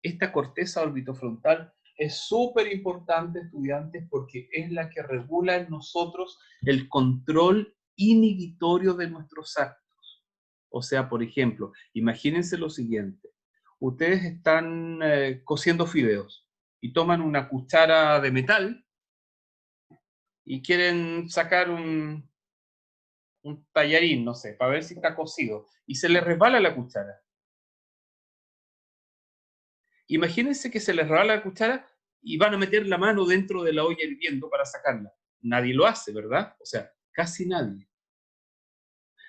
Esta corteza orbitofrontal es súper importante, estudiantes, porque es la que regula en nosotros el control inhibitorio de nuestros actos. O sea, por ejemplo, imagínense lo siguiente. Ustedes están cociendo fideos y toman una cuchara de metal y quieren sacar un tallarín, no sé, para ver si está cocido, y se les resbala la cuchara. Imagínense que se les resbala la cuchara y van a meter la mano dentro de la olla hirviendo para sacarla. Nadie lo hace, ¿verdad? O sea, casi nadie.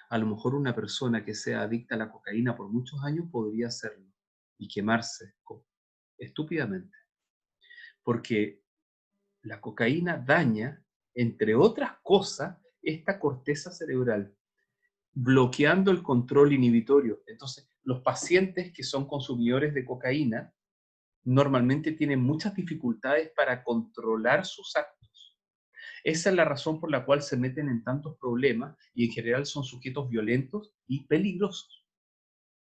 A lo mejor una persona que sea adicta a la cocaína por muchos años podría hacerlo y quemarse estúpidamente. Porque la cocaína daña, entre otras cosas, esta corteza cerebral, bloqueando el control inhibitorio. Entonces, los pacientes que son consumidores de cocaína normalmente tienen muchas dificultades para controlar sus actos. Esa es la razón por la cual se meten en tantos problemas y en general son sujetos violentos y peligrosos.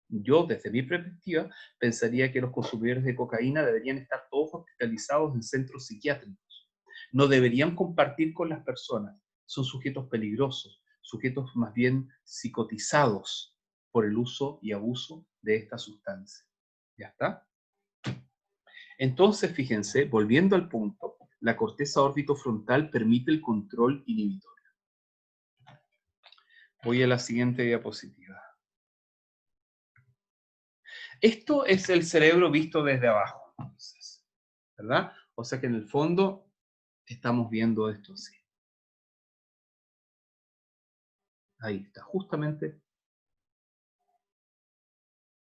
Yo, desde mi perspectiva, pensaría que los consumidores de cocaína deberían estar todos hospitalizados en centros psiquiátricos. No deberían compartir con las personas. Son sujetos peligrosos, sujetos más bien psicotizados por el uso y abuso de esta sustancia. ¿Ya está? Entonces, fíjense, volviendo al punto, la corteza orbitofrontal permite el control inhibitorio. Voy a la siguiente diapositiva. Esto es el cerebro visto desde abajo, entonces, ¿verdad? O sea que en el fondo estamos viendo esto así. Ahí está, justamente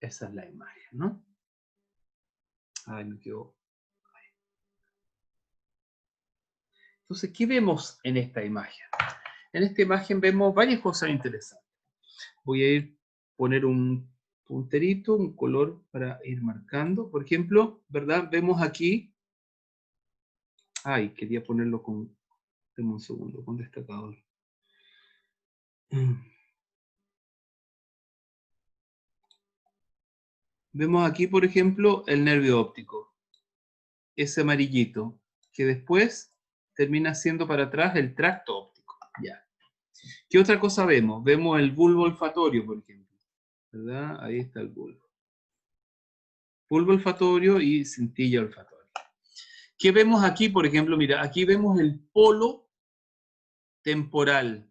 esa es la imagen, ¿no? Ay, me quedó. Entonces, ¿qué vemos en esta imagen? En esta imagen vemos varias cosas interesantes. Voy a poner un punterito, un color para ir marcando. Por ejemplo, ¿verdad? Vemos aquí. Ay, quería ponerlo con. Deme un segundo, con destacador. Vemos aquí, por ejemplo, el nervio óptico. Ese amarillito, que después termina siendo para atrás el tracto óptico. Ya. ¿Qué otra cosa vemos? Vemos el bulbo olfatorio, por ejemplo. ¿Verdad? Ahí está el bulbo. Bulbo olfatorio y cintilla olfatoria. ¿Qué vemos aquí, por ejemplo? Mira, aquí vemos el polo temporal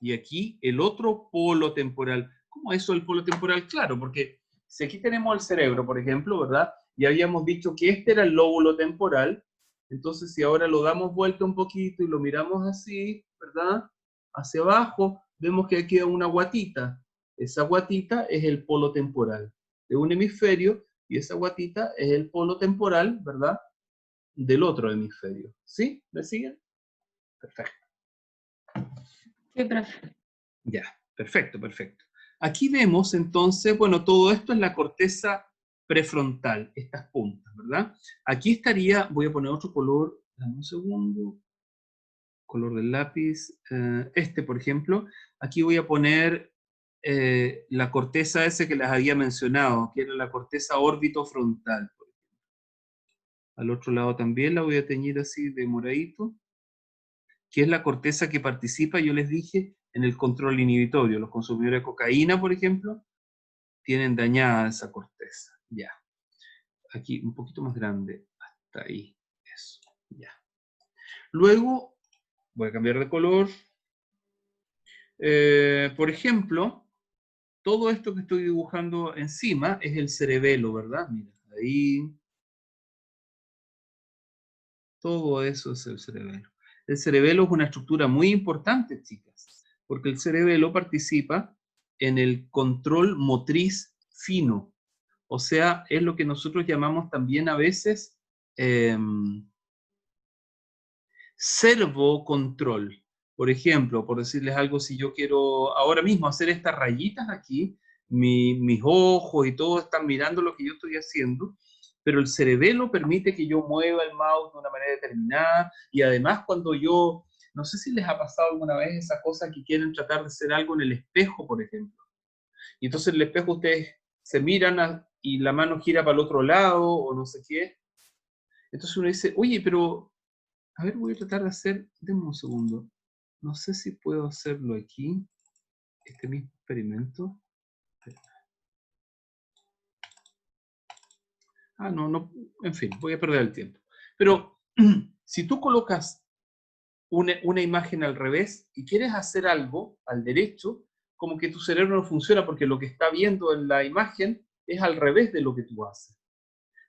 y aquí el otro polo temporal. ¿Cómo es eso el polo temporal? Claro, porque si aquí tenemos el cerebro, por ejemplo, ¿verdad? Y habíamos dicho que este era el lóbulo temporal, entonces si ahora lo damos vuelta un poquito y lo miramos así, ¿verdad? Hacia abajo, vemos que aquí hay una guatita. Esa guatita es el polo temporal de un hemisferio y esa guatita es el polo temporal, ¿verdad? Del otro hemisferio. ¿Sí? ¿Me siguen? Perfecto. Sí, profe. Ya, perfecto, perfecto. Aquí vemos entonces, bueno, todo esto es la corteza prefrontal, estas puntas, ¿verdad? Aquí estaría, voy a poner otro color, dame un segundo, color del lápiz, este por ejemplo, aquí voy a poner la corteza ese que les había mencionado, que era la corteza orbitofrontal. Al otro lado también la voy a teñir así de moradito, que es la corteza que participa, yo les dije, en el control inhibitorio. Los consumidores de cocaína, por ejemplo, tienen dañada esa corteza. Ya. Aquí un poquito más grande. Hasta ahí. Eso. Ya. Luego, voy a cambiar de color. Por ejemplo, todo esto que estoy dibujando encima es el cerebelo, ¿verdad? Mira, ahí. Todo eso es el cerebelo. El cerebelo es una estructura muy importante, chicas, porque el cerebelo participa en el control motriz fino. O sea, es lo que nosotros llamamos también a veces servocontrol. Por ejemplo, por decirles algo, si yo quiero ahora mismo hacer estas rayitas aquí, mis ojos y todo están mirando lo que yo estoy haciendo, pero el cerebelo permite que yo mueva el mouse de una manera determinada, y además cuando yo, no sé si les ha pasado alguna vez esa cosa que quieren tratar de hacer algo en el espejo, por ejemplo, y entonces en el espejo ustedes se miran y la mano gira para el otro lado, o no sé qué, entonces uno dice, oye, pero a ver, voy a tratar de hacer, denme un segundo. No sé si puedo hacerlo aquí, este mismo experimento. Ah, no, en fin, voy a perder el tiempo. Pero si tú colocas una imagen al revés y quieres hacer algo al derecho, como que tu cerebro no funciona porque lo que está viendo en la imagen es al revés de lo que tú haces.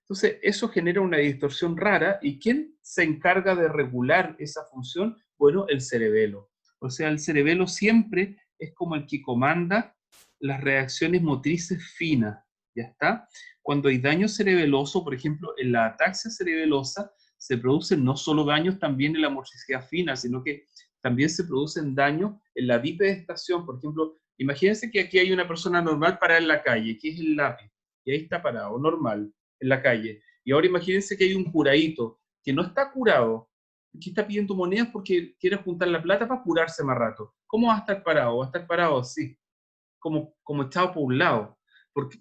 Entonces, eso genera una distorsión rara. ¿Y quién se encarga de regular esa función? Bueno, el cerebelo. O sea, el cerebelo siempre es como el que comanda las reacciones motrices finas. ¿Ya está? Cuando hay daño cerebeloso, por ejemplo, en la ataxia cerebelosa, se producen no solo daños también en la motricidad fina, sino que también se producen daños en la bipedestación. Por ejemplo, imagínense que aquí hay una persona normal parada en la calle, que es el lápiz, y ahí está parado, normal en la calle. Y ahora imagínense que hay un curadito que no está curado, que está pidiendo monedas porque quiere juntar la plata para curarse más rato. ¿Cómo va a estar parado? Va a estar parado así, como echado por un lado.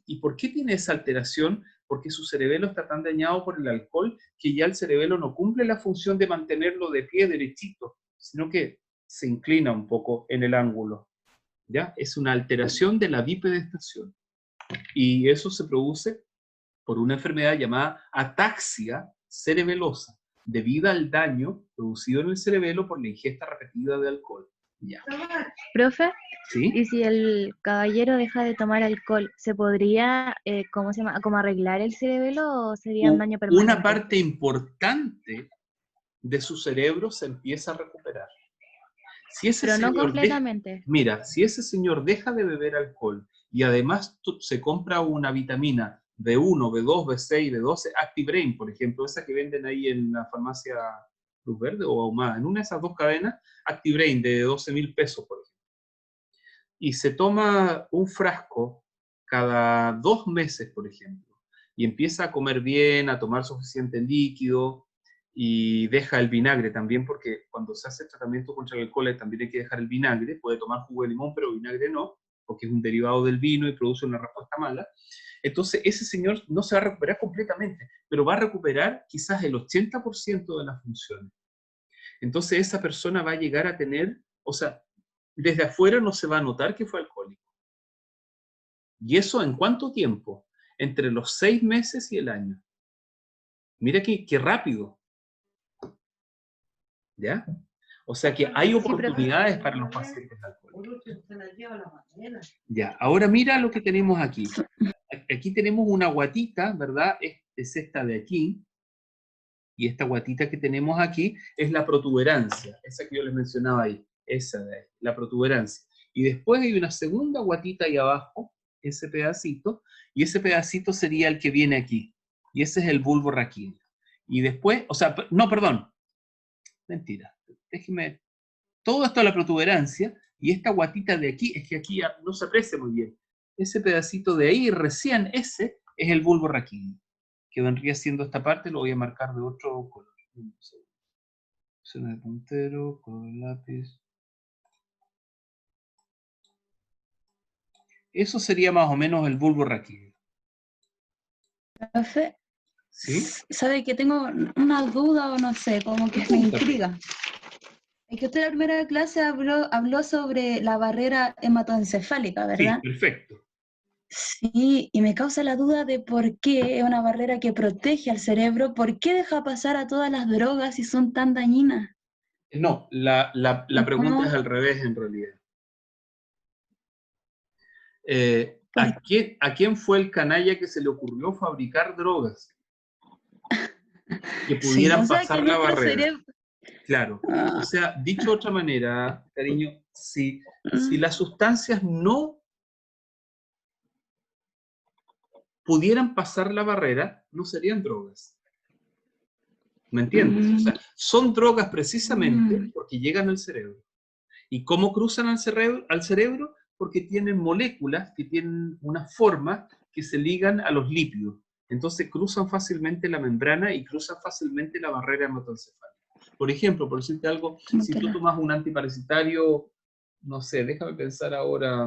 ¿Y por qué tiene esa alteración? Porque su cerebelo está tan dañado por el alcohol que ya el cerebelo no cumple la función de mantenerlo de pie derechito, sino que se inclina un poco en el ángulo. ¿Ya? Es una alteración de la bipedestación. Y eso se produce por una enfermedad llamada ataxia cerebelosa, debido al daño producido en el cerebelo por la ingesta repetida de alcohol. Ya. Profe, ¿Sí? y si el caballero deja de tomar alcohol, ¿se podría, ¿cómo se llama, como arreglar el cerebelo o sería un daño permanente? Una parte importante de su cerebro se empieza a recuperar. Si ese Pero no señor completamente. mira, si ese señor deja de beber alcohol y además se compra una vitamina B1, B2, B6, B12, ActiBrain, por ejemplo, esa que venden ahí en la farmacia Luz Verde o Ahumada, en una de esas dos cadenas, ActiBrain de 12.000 pesos, por ejemplo. Y se toma un frasco cada 2 meses, por ejemplo, y empieza a comer bien, a tomar suficiente líquido, y deja el vinagre también, porque cuando se hace tratamiento contra el alcohol también hay que dejar el vinagre, puede tomar jugo de limón, pero vinagre no, porque es un derivado del vino y produce una respuesta mala. Entonces ese señor no se va a recuperar completamente, pero va a recuperar quizás el 80% de las funciones. Entonces esa persona va a llegar a tener, o sea, desde afuera no se va a notar que fue alcohólico. ¿Y eso en cuánto tiempo? Entre los 6 meses y el año. Mira qué rápido. ¿Ya? O sea que hay oportunidades para los pacientes alcohólicos. Ya, ahora mira lo que tenemos aquí. Aquí tenemos una guatita, ¿verdad? Es esta de aquí. Y esta guatita que tenemos aquí es la protuberancia, esa que yo les mencionaba ahí, esa de ahí, la protuberancia. Y después hay una segunda guatita ahí abajo, ese pedacito, y ese pedacito sería el que viene aquí. Y ese es el bulbo raquídeo. Y después, o sea, no, perdón, mentira, déjeme, todo esto es la protuberancia, y esta guatita de aquí, es que aquí no se aprecia muy bien. Ese pedacito de ahí, recién ese, es el bulbo raquídeo, que vendría siendo esta parte, lo voy a marcar de otro color. Opción de puntero, color de lápiz. Eso sería más o menos el bulbo raquídeo. Profe, ¿Sí? ¿sabe que tengo una duda o no sé, como que me intriga? Es que usted en la primera clase habló sobre la barrera hematoencefálica, ¿verdad? Sí, perfecto. Sí, y me causa la duda de por qué es una barrera que protege al cerebro, por qué deja pasar a todas las drogas si son tan dañinas. No, la pregunta ¿Cómo? es al revés en realidad. ¿A quién fue el canalla que se le ocurrió fabricar drogas que pudieran o sea, pasar que la nuestro barrera? cerebro... Claro. O sea, dicho de otra manera, cariño, si Mm, las sustancias no pudieran pasar la barrera, no serían drogas. ¿Me entiendes? O sea, son drogas precisamente porque llegan al cerebro. ¿Y cómo cruzan al cerebro? Porque tienen moléculas que tienen una forma que se ligan a los lípidos. Entonces cruzan fácilmente la membrana y cruzan fácilmente la barrera hematoencefálica. Por ejemplo, por decirte algo, si tú tomas un antiparasitario, no sé, déjame pensar ahora,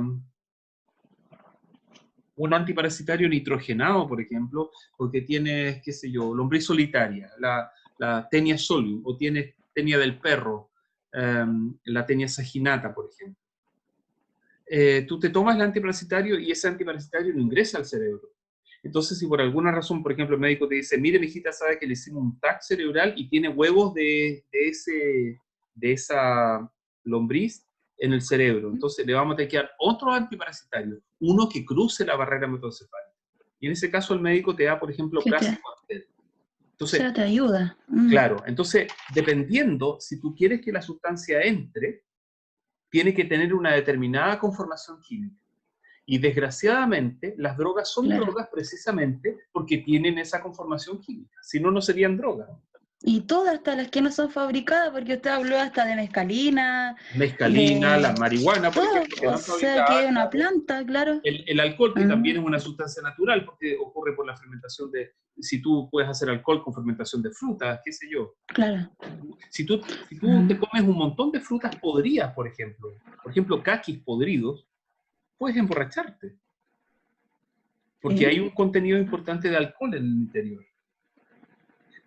un antiparasitario nitrogenado, por ejemplo, porque tienes, qué sé yo, lombriz solitaria, la Taenia solium, o tienes tenia del perro, la Taenia saginata, por ejemplo. Tú te tomas el antiparasitario y ese antiparasitario no ingresa al cerebro. Entonces, si por alguna razón, por ejemplo, el médico te dice, mire, mijita, sabe que le hicimos un TAC cerebral y tiene huevos de esa lombriz en el cerebro, entonces le vamos a tener que dar otro antiparasitario, uno que cruce la barrera hematoencefálica. Y en ese caso el médico te da, por ejemplo, praziquantel. Entonces, o sea, te ayuda. Claro, entonces, dependiendo, si tú quieres que la sustancia entre, tiene que tener una determinada conformación química. Y desgraciadamente, las drogas son drogas precisamente porque tienen esa conformación química. Si no, no serían drogas. Y todas, hasta las que no son fabricadas, porque usted habló hasta de mescalina. Mescalina, la marihuana, por ejemplo, que no O es sea, fabricada. que es una planta, claro. El alcohol, que también es una sustancia natural, porque ocurre por la fermentación de... Si tú puedes hacer alcohol con fermentación de frutas, qué sé yo. Claro. Si tú te comes un montón de frutas podridas, por ejemplo, caquis podridos, puedes emborracharte. Porque hay un contenido importante de alcohol en el interior.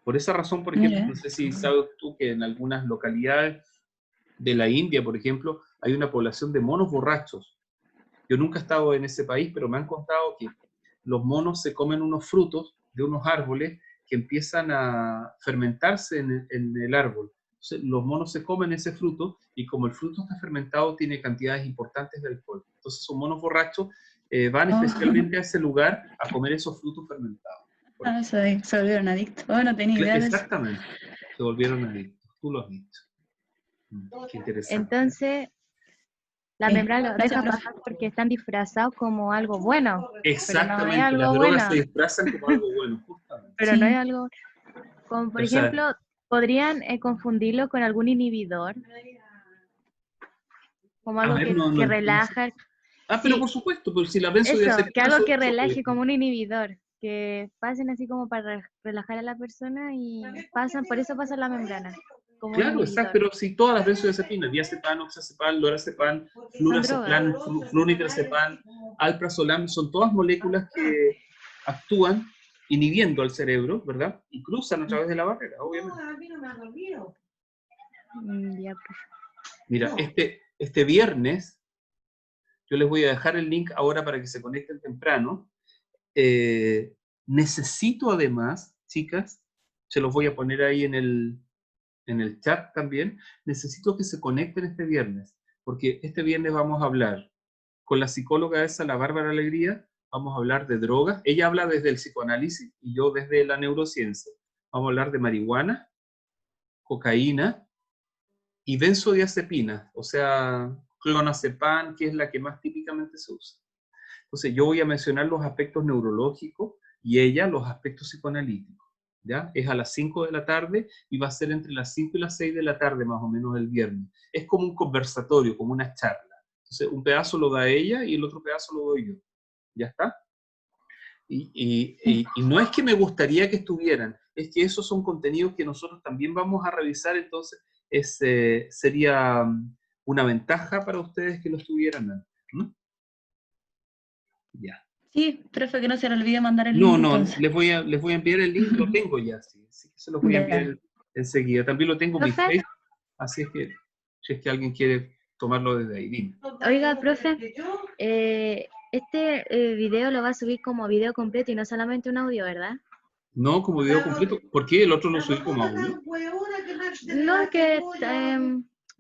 Por esa razón, por ejemplo, no sé si sabes tú que en algunas localidades de la India, por ejemplo, hay una población de monos borrachos. Yo nunca he estado en ese país, pero me han contado que los monos se comen unos frutos de unos árboles que empiezan a fermentarse en el árbol. Entonces, los monos se comen ese fruto y como el fruto está fermentado, tiene cantidades importantes de alcohol. Entonces, esos monos borrachos van especialmente a ese lugar a comer esos frutos fermentados. Se volvieron adictos. Oh, no tenía idea de eso. Exactamente, se volvieron adictos. Tú lo has dicho. Qué interesante. Entonces, la membrana lo deja pasar porque están disfrazados como algo bueno. Exactamente, pero no es algo las drogas bueno. se disfrazan como algo bueno, justamente. Pero no es algo... Como por ejemplo, podrían confundirlo con algún inhibidor. Como algo que relaja. Pero por supuesto, pues si la benzodiazepina... Eso, que algo que relaje como un inhibidor. Que pasen así como para relajar a la persona y pasan, por eso pasa la membrana. Claro, exacto, pero si todas las benzodiazepinas, diazepam, oxazepam, lorazepam, flurazepam, flunitrazepam, alprazolam, son todas moléculas que actúan inhibiendo al cerebro, ¿verdad? Y cruzan a través de la barrera, obviamente. Mira, este viernes, yo les voy a dejar el link ahora para que se conecten temprano. Necesito además, chicas, se los voy a poner ahí en el chat también, necesito que se conecten este viernes, porque este viernes vamos a hablar con la psicóloga esa, la Bárbara Alegría, vamos a hablar de drogas, ella habla desde el psicoanálisis y yo desde la neurociencia. Vamos a hablar de marihuana, cocaína y benzodiazepinas, o sea, clonazepam, que es la que más típicamente se usa. Entonces yo voy a mencionar los aspectos neurológicos y ella los aspectos psicoanalíticos. ¿Ya? Es a las 5 de la tarde y va a ser entre las 5 y las 6 de la tarde más o menos el viernes. Es como un conversatorio, como una charla. Entonces un pedazo lo da ella y el otro pedazo lo doy yo. ¿Ya está? Y no es que me gustaría que estuvieran, es que esos son contenidos que nosotros también vamos a revisar, entonces sería una ventaja para ustedes que lo estuvieran antes. ¿No? Ya. Sí, profe, que no se le olvide mandar el link. No, les voy a enviar el link, lo tengo ya, sí que se los voy a enviar enseguida. También lo tengo en mi Facebook, así es que si es que alguien quiere tomarlo desde ahí, dime. Oiga, profe, este video lo va a subir como video completo y no solamente un audio, ¿verdad? No, como video completo. ¿Por qué el otro lo subí como audio? No, que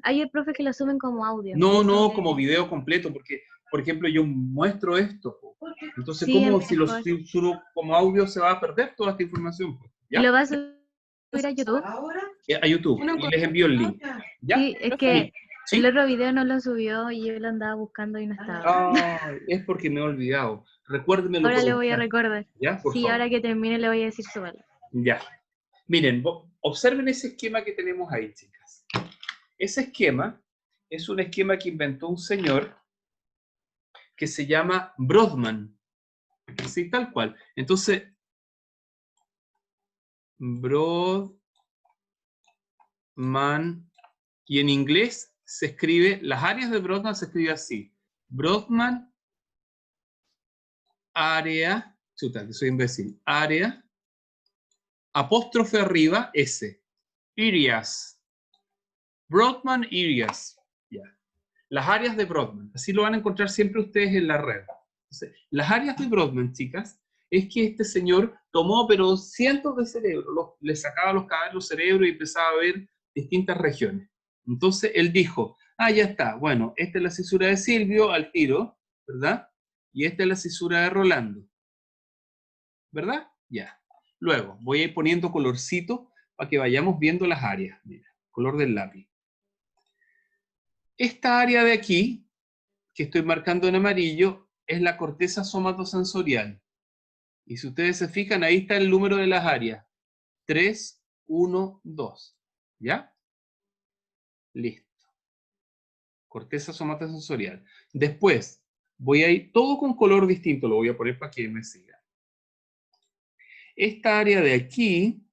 hay el profe que lo suben como audio. No, como video completo, porque por ejemplo, yo muestro esto, po. Entonces, Sí, ¿cómo es si lo mejor. subo como audio se va a perder toda esta información? Po? ¿Y ¿Ya? lo vas a subir a YouTube? A YouTube, y les envío el link. ¿Ya? Sí, es que ¿Sí? el otro video no lo subió y yo lo andaba buscando y no estaba. Es porque me he olvidado. Recuérdemelo Ahora por le el voy a chat. recordar. ¿Ya? Por Sí, favor. ahora que termine le voy a decir súbalo. Ya. Miren, observen ese esquema que tenemos ahí, chicas. Ese esquema es un esquema que inventó un señor que se llama Brodmann. Sí, tal cual. Entonces, Brodmann, y en inglés se escribe, las áreas de Brodmann se escribe así. Brodmann, área, chuta, que soy imbécil, área, apóstrofe arriba, S. Areas. Brodmann Areas. Ya. Las áreas de Brodmann. Así lo van a encontrar siempre ustedes en la red. Entonces, las áreas de Brodmann, chicas, es que este señor tomó, pero cientos de cerebros, le sacaba los cadáveres los cerebros y empezaba a ver distintas regiones. Entonces, él dijo, ya está, bueno, esta es la cisura de Silvio, al tiro, ¿verdad? Y esta es la cisura de Rolando. ¿Verdad? Ya. Luego, voy a ir poniendo colorcito para que vayamos viendo las áreas. Mira, color del lápiz. Esta área de aquí, que estoy marcando en amarillo, es la corteza somatosensorial. Y si ustedes se fijan, ahí está el número de las áreas. 3, 1, 2. ¿Ya? Listo. Corteza somatosensorial. Después, voy a ir todo con color distinto, lo voy a poner para que me sigan. Esta área de aquí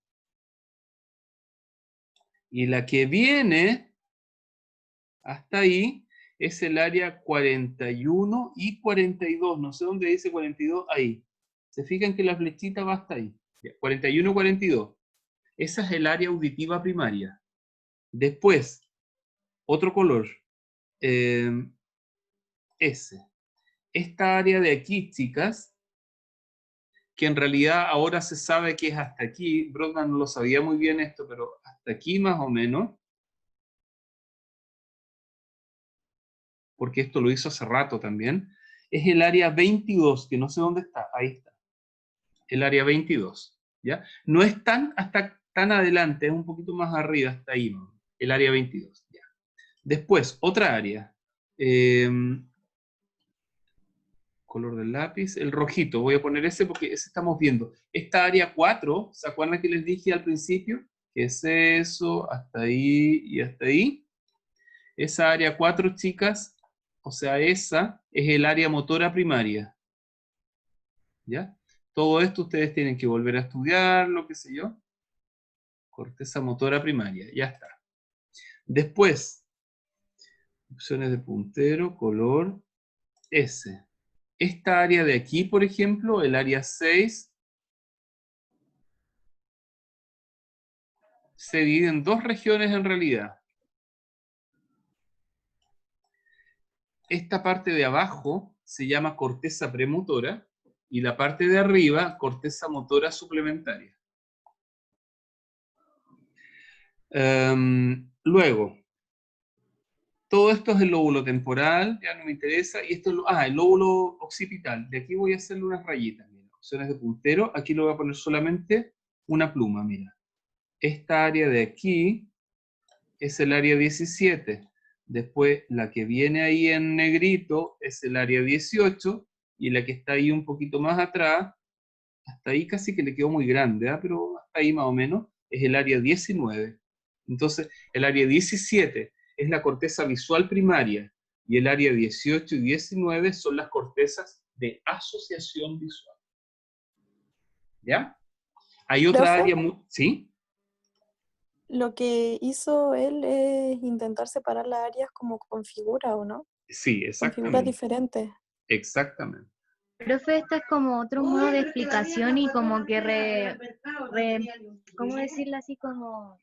y la que viene hasta ahí es el área 41 y 42. No sé dónde dice 42, ahí. Se fijan que la flechita va hasta ahí. 41 y 42. Esa es el área auditiva primaria. Después, otro color. S. Esta área de aquí, chicas, que en realidad ahora se sabe que es hasta aquí. Brodmann no lo sabía muy bien esto, pero hasta aquí más o menos. Porque esto lo hizo hace rato también. Es el área 22, que no sé dónde está. Ahí está. El área 22. ¿Ya? No es tan adelante, es un poquito más arriba, hasta ahí, ¿no? El área 22. ¿Ya? Después, otra área. Color del lápiz, el rojito. Voy a poner ese porque ese estamos viendo. Esta área 4, ¿se acuerdan que les dije al principio? Que es eso, hasta ahí y hasta ahí. Esa área 4, chicas, o sea, esa es el área motora primaria. ¿Ya? Todo esto ustedes tienen que volver a estudiar, lo que sé yo. Corteza motora primaria, ya está. Después, opciones de puntero, color, S. Esta área de aquí, por ejemplo, el área 6, se divide en dos regiones en realidad. Esta parte de abajo se llama corteza premotora y la parte de arriba, corteza motora suplementaria. Luego, todo esto es el lóbulo temporal, ya no me interesa, y esto es el lóbulo occipital. De aquí voy a hacerle unas rayitas, mira, opciones de puntero, aquí lo voy a poner solamente una pluma, mira. Esta área de aquí es el área 17. Después, la que viene ahí en negrito es el área 18, y la que está ahí un poquito más atrás, hasta ahí casi que le quedó muy grande, pero hasta ahí más o menos, es el área 19. Entonces, el área 17 es la corteza visual primaria, y el área 18 y 19 son las cortezas de asociación visual. ¿Ya? Hay otra Profe, área ¿sí? lo que hizo él es intentar separar las áreas como con figuras, ¿o no? Sí, Con figuras exactamente. diferentes. Exactamente. Profe, esta es como otro modo de explicación y como que ¿cómo decirlo así? Como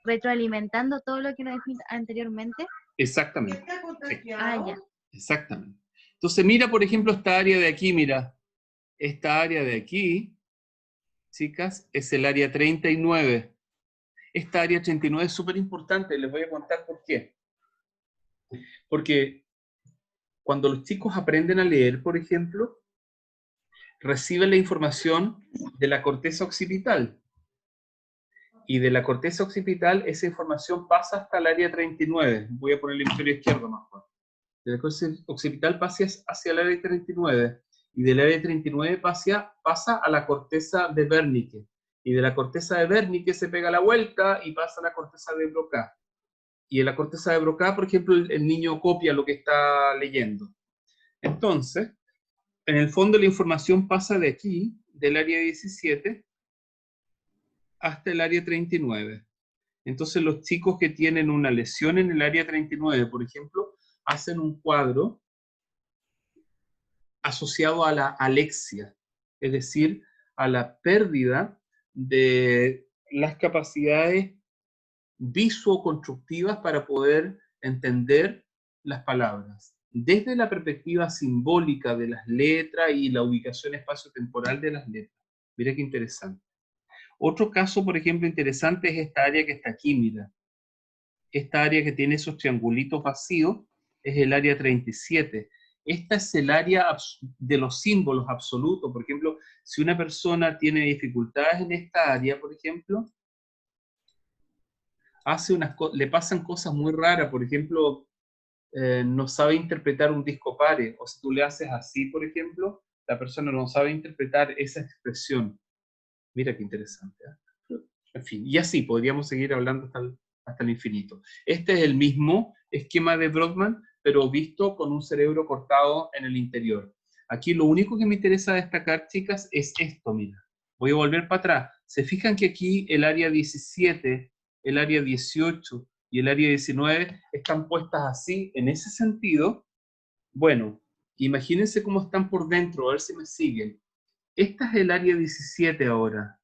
retroalimentando todo lo que nos dijo anteriormente. Exactamente. Sí. Ya. Exactamente. Entonces, mira, por ejemplo, esta área de aquí, mira. Esta área de aquí, chicas, es el área 39. Esta área 39 es súper importante, les voy a contar por qué. Porque cuando los chicos aprenden a leer, por ejemplo, reciben la información de la corteza occipital. Y de la corteza occipital esa información pasa hasta el área 39. Voy a poner el hemisferio izquierdo mejor. De la corteza occipital pasa hacia el área 39. Y del área 39 pasa a la corteza de Wernicke. Y de la corteza de Wernicke se pega la vuelta y pasa a la corteza de Broca. Y en la corteza de Broca, por ejemplo, el niño copia lo que está leyendo. Entonces, en el fondo la información pasa de aquí, del área 17, hasta el área 39. Entonces los chicos que tienen una lesión en el área 39, por ejemplo, hacen un cuadro asociado a la alexia, es decir, a la pérdida de las capacidades visuoconstructivas para poder entender las palabras, desde la perspectiva simbólica de las letras y la ubicación espacio-temporal de las letras. Mira qué interesante. Otro caso, por ejemplo, interesante es esta área que está aquí, mira. Esta área que tiene esos triangulitos vacíos es el área 37. Esta es el área de los símbolos absolutos. Por ejemplo, si una persona tiene dificultades en esta área, por ejemplo, le pasan cosas muy raras. Por ejemplo, no sabe interpretar un disco pare, o si tú le haces así, por ejemplo, la persona no sabe interpretar esa expresión. Mira qué interesante, ¿eh? En fin, y así podríamos seguir hablando hasta el infinito. Este es el mismo esquema de Brodmann, pero visto con un cerebro cortado en el interior. Aquí lo único que me interesa destacar, chicas, es esto, mira. Voy a volver para atrás. ¿Se fijan que aquí el área 17, el área 18 y el área 19 están puestas así, en ese sentido? Bueno, imagínense cómo están por dentro, a ver si me siguen. Esta es el área 17 ahora.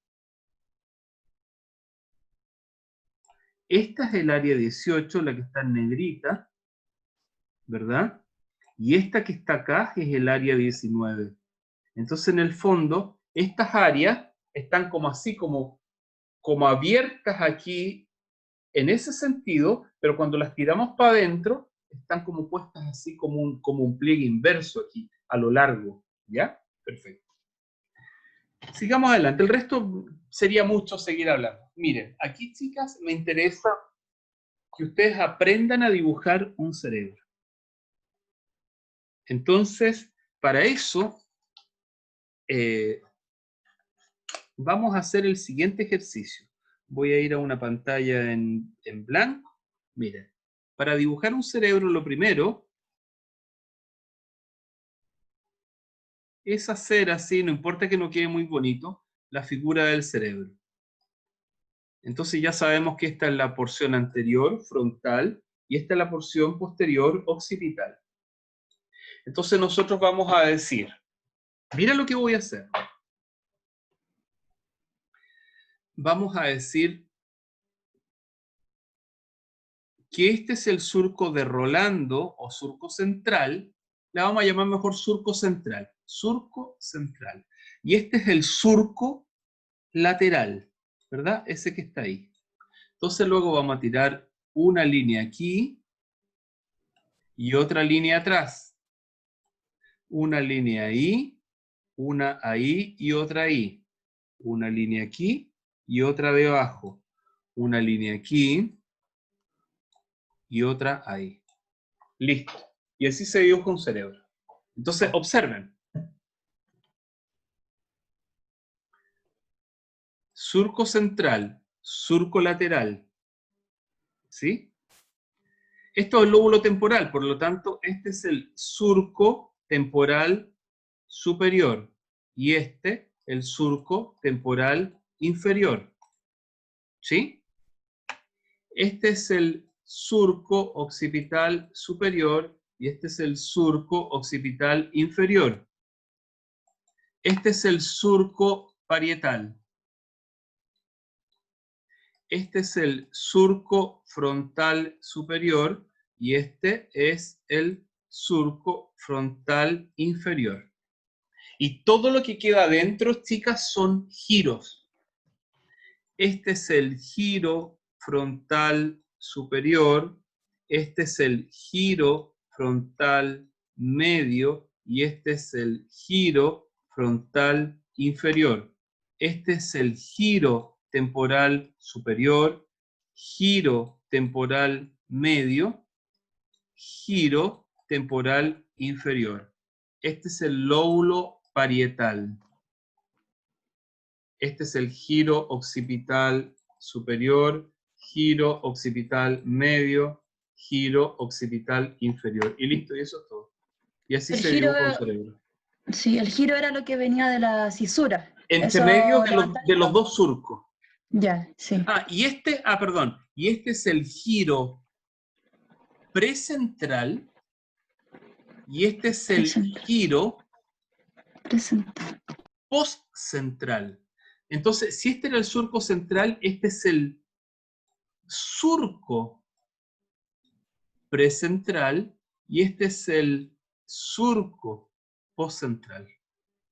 Esta es el área 18, la que está en negrita, ¿verdad? Y esta que está acá es el área 19. Entonces, en el fondo, estas áreas están como así, como abiertas aquí, en ese sentido, pero cuando las tiramos para adentro, están como puestas así como un pliegue inverso aquí, a lo largo, ¿ya? Perfecto. Sigamos adelante. El resto sería mucho seguir hablando. Miren, aquí, chicas, me interesa que ustedes aprendan a dibujar un cerebro. Entonces, para eso, vamos a hacer el siguiente ejercicio. Voy a ir a una pantalla en blanco. Miren, para dibujar un cerebro, lo primero es hacer así, no importa que no quede muy bonito, la figura del cerebro. Entonces ya sabemos que esta es la porción anterior, frontal, y esta es la porción posterior, occipital. Entonces nosotros vamos a decir, mira lo que voy a hacer. Vamos a decir que este es el surco de Rolando, o surco central, la vamos a llamar mejor surco central. Surco central. Y este es el surco lateral, ¿verdad? Ese que está ahí. Entonces luego vamos a tirar una línea aquí y otra línea atrás. Una línea ahí, una ahí y otra ahí. Una línea aquí y otra debajo. Una línea aquí y otra ahí. Listo. Y así se dibuja un cerebro. Entonces, observen. Surco central, surco lateral. ¿Sí? Esto es el lóbulo temporal, por lo tanto, este es el surco temporal superior y este, el surco temporal inferior. ¿Sí? Este es el surco occipital superior y este es el surco occipital inferior. Este es el surco parietal. Este es el surco frontal superior y este es el surco frontal inferior. Y todo lo que queda adentro, chicas, son giros. Este es el giro frontal superior, este es el giro frontal medio, y este es el giro frontal inferior. Este es el giro temporal superior, giro temporal medio, giro temporal inferior. Este es el lóbulo parietal. Este es el giro occipital superior, giro occipital medio, giro occipital inferior. Y listo, y eso es todo. Y así El se giro, dibuja un cerebro. sí, el giro era lo que venía de la cisura. Entre Eso medio de levantarlo. los dos surcos. Ya, sí. Perdón. Y este es el giro precentral. Y este es el Precentral. giro Presentar. postcentral. Entonces, si este era el surco central, este es el surco precentral y este es el surco postcentral.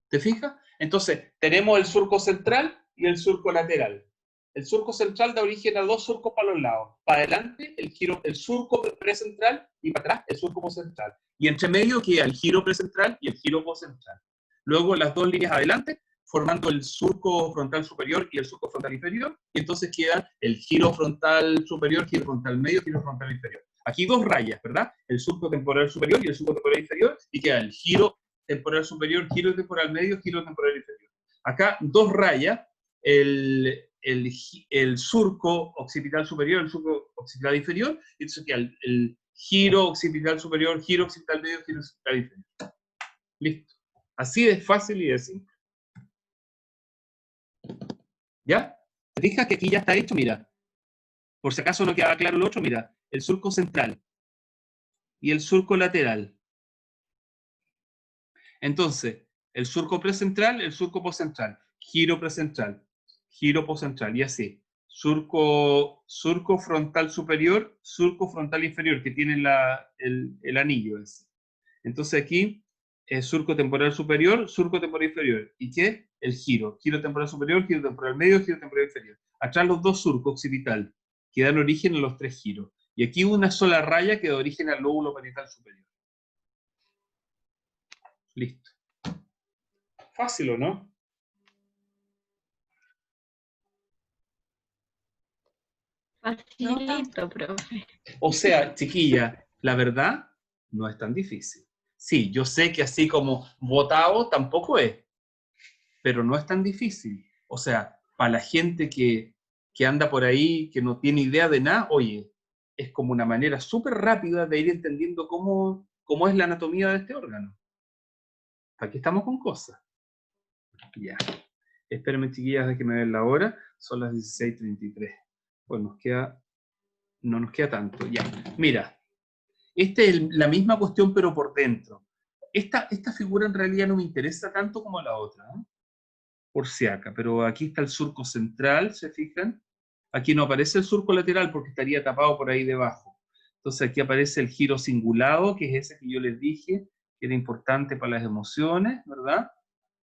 ¿Te fijas? Entonces, tenemos el surco central y el surco lateral. El surco central da origen a dos surcos para los lados. Para adelante, el surco precentral, y para atrás, el surco postcentral. Y entre medio queda el giro precentral y el giro postcentral. Luego las dos líneas adelante, formando el surco frontal superior y el surco frontal inferior, y entonces queda el giro frontal superior, giro frontal medio, giro frontal inferior. Aquí dos rayas, ¿verdad? El surco temporal superior y el surco temporal inferior, y queda el giro temporal superior, giro temporal medio, giro temporal inferior. Acá dos rayas, el surco occipital superior, el surco occipital inferior, y entonces queda el giro occipital superior, giro occipital medio, giro occipital inferior. Listo. Así de fácil y de simple. ¿Ya? ¿Te fijas que aquí ya está hecho? Mira. Por si acaso no quedaba claro lo otro, mira. El surco central y el surco lateral. Entonces, el surco precentral, el surco postcentral. Giro precentral, giro postcentral, y así. Surco frontal superior, surco frontal inferior, que tiene el anillo ese. Entonces aquí, surco temporal superior, surco temporal inferior. ¿Y qué? El giro. Giro temporal superior, giro temporal medio, giro temporal inferior. Atrás los dos surcos occipital, que dan origen a los tres giros. Y aquí una sola raya que da origen al lóbulo parietal superior. Listo. Fácil, ¿o no? Facilito, profe. O sea, chiquilla, la verdad no es tan difícil. Sí, yo sé que así como votado tampoco es, pero no es tan difícil. O sea, para la gente que anda por ahí, que no tiene idea de nada, oye, es como una manera súper rápida de ir entendiendo cómo es la anatomía de este órgano. Aquí estamos con cosas. Ya. Espérenme, chiquillas, déjenme ver la hora. Son las 16:33. Pues no nos queda tanto. Ya. Mira. Esta es la misma cuestión, pero por dentro. Esta figura en realidad no me interesa tanto como la otra, ¿eh? Por si acá, pero aquí está el surco central, ¿se fijan? Aquí no aparece el surco lateral porque estaría tapado por ahí debajo. Entonces aquí aparece el giro cingulado, que es ese que yo les dije, que era importante para las emociones, ¿verdad?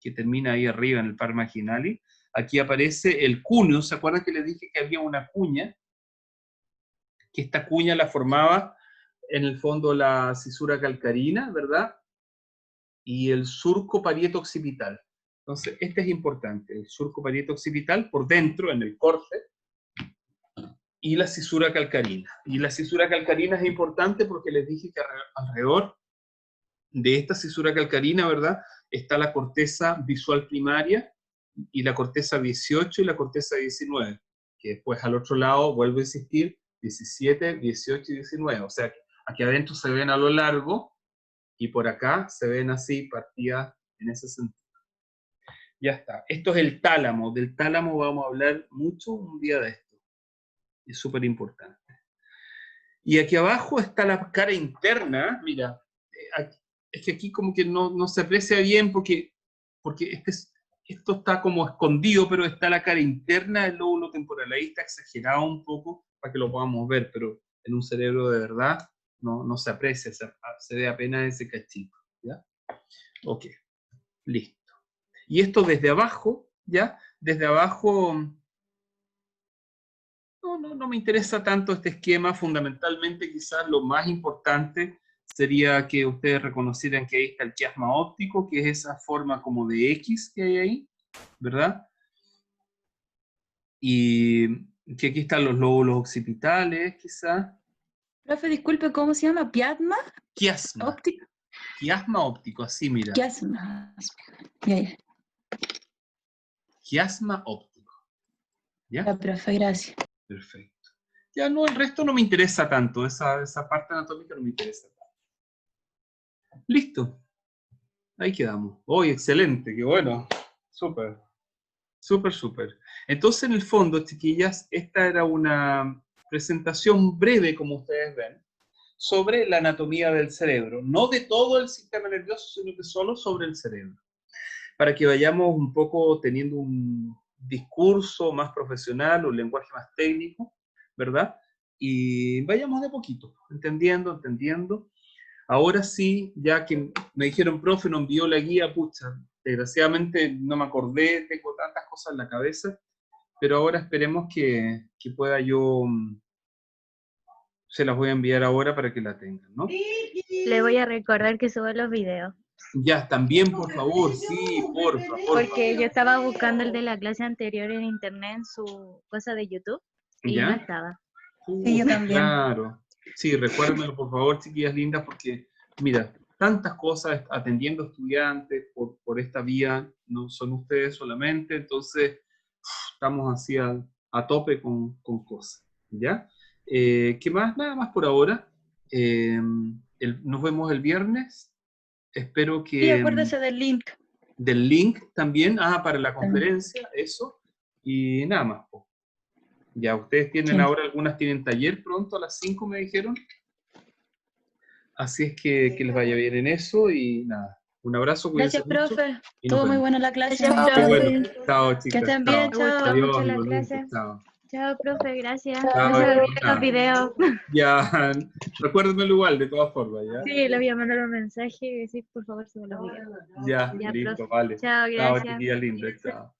Que termina ahí arriba en el par marginali. Aquí aparece el cuneo, ¿se acuerdan que les dije que había una cuña? Que esta cuña la formaba en el fondo la cisura calcarina, ¿verdad? Y el surco parieto occipital. Entonces, este es importante, el surco parieto occipital por dentro, en el corte, y la cisura calcarina. Y la cisura calcarina es importante porque les dije que alrededor de esta cisura calcarina, ¿verdad?, está la corteza visual primaria y la corteza 18 y la corteza 19, que después al otro lado, vuelvo a insistir, 17, 18 y 19. O sea, aquí adentro se ven a lo largo y por acá se ven así partidas en ese sentido. Ya está. Esto es el tálamo. Del tálamo vamos a hablar mucho un día de esto. Es súper importante. Y aquí abajo está la cara interna. Mira, es que aquí como que no se aprecia bien porque esto está como escondido, pero está la cara interna del lóbulo temporal. Ahí está exagerado un poco para que lo podamos ver, pero en un cerebro de verdad no se aprecia, se ve apenas ese cachito. ¿Ya? Ok, listo. Y esto desde abajo, ¿ya? Desde abajo no me interesa tanto este esquema. Fundamentalmente quizás lo más importante sería que ustedes reconocieran que ahí está el quiasma óptico, que es esa forma como de X que hay ahí, ¿verdad? Y que aquí están los lóbulos occipitales, quizás. Profe, disculpe, ¿cómo se llama? ¿Piatma? Quiasma. ¿Óptico? Quiasma óptico, así mira. Quiasma. Ya. Quiasma óptico. ¿Ya? Ya, profe, gracias. Perfecto. Ya no, el resto no me interesa tanto, esa parte anatómica no me interesa tanto. Listo. Ahí quedamos. ¡Oh, excelente! ¡Qué bueno! Súper. Súper, súper. Entonces, en el fondo, chiquillas, esta era una presentación breve, como ustedes ven, sobre la anatomía del cerebro. No de todo el sistema nervioso, sino que solo sobre el cerebro. Para que vayamos un poco teniendo un discurso más profesional, un lenguaje más técnico, ¿verdad? Y vayamos de poquito, entendiendo. Ahora sí, ya que me dijeron, profe, no envió la guía, pucha, desgraciadamente no me acordé, tengo tantas cosas en la cabeza, pero ahora esperemos que pueda yo, se las voy a enviar ahora para que la tengan, ¿no? Le voy a recordar que suba los videos. Ya, también, por favor, sí, porfa. Porque yo estaba buscando el de la clase anterior en internet, en su cosa de YouTube, y ¿Ya? no estaba. Sí, yo también. Claro. Sí, recuérdenmelo, por favor, chiquillas lindas, porque, mira, tantas cosas atendiendo estudiantes por esta vía, no son ustedes solamente, entonces estamos así a tope con cosas, ¿ya? ¿Qué más? Nada más por ahora. Nos vemos el viernes. Espero Sí, que acuérdese del link. del link también, para la conferencia, eso, y nada más. Po. Ya, ustedes tienen Sí. ahora, algunas tienen taller pronto a las 5 me dijeron. Así es que les vaya bien en eso y nada. Un abrazo, cuídense Gracias, mucho. profe. Y nos Todo muy vemos. buena la clase. Gracias, Qué profe. bueno. Chao, chicas. Que estén Chao. bien, Me gustó chao. Adiós, mucho la igualmente. clase. Chao. Chao, profe, gracias. Chao, No se olviden Angelina. los videos. Ya, recuérdenmelo igual, de todas formas, ¿ya? Sí, le voy a mandar un mensaje y decir, por favor, suba los videos. Ya, Ya, listo, profe. vale. Chao, Chao, gracias. chiquillas lindas. Chao.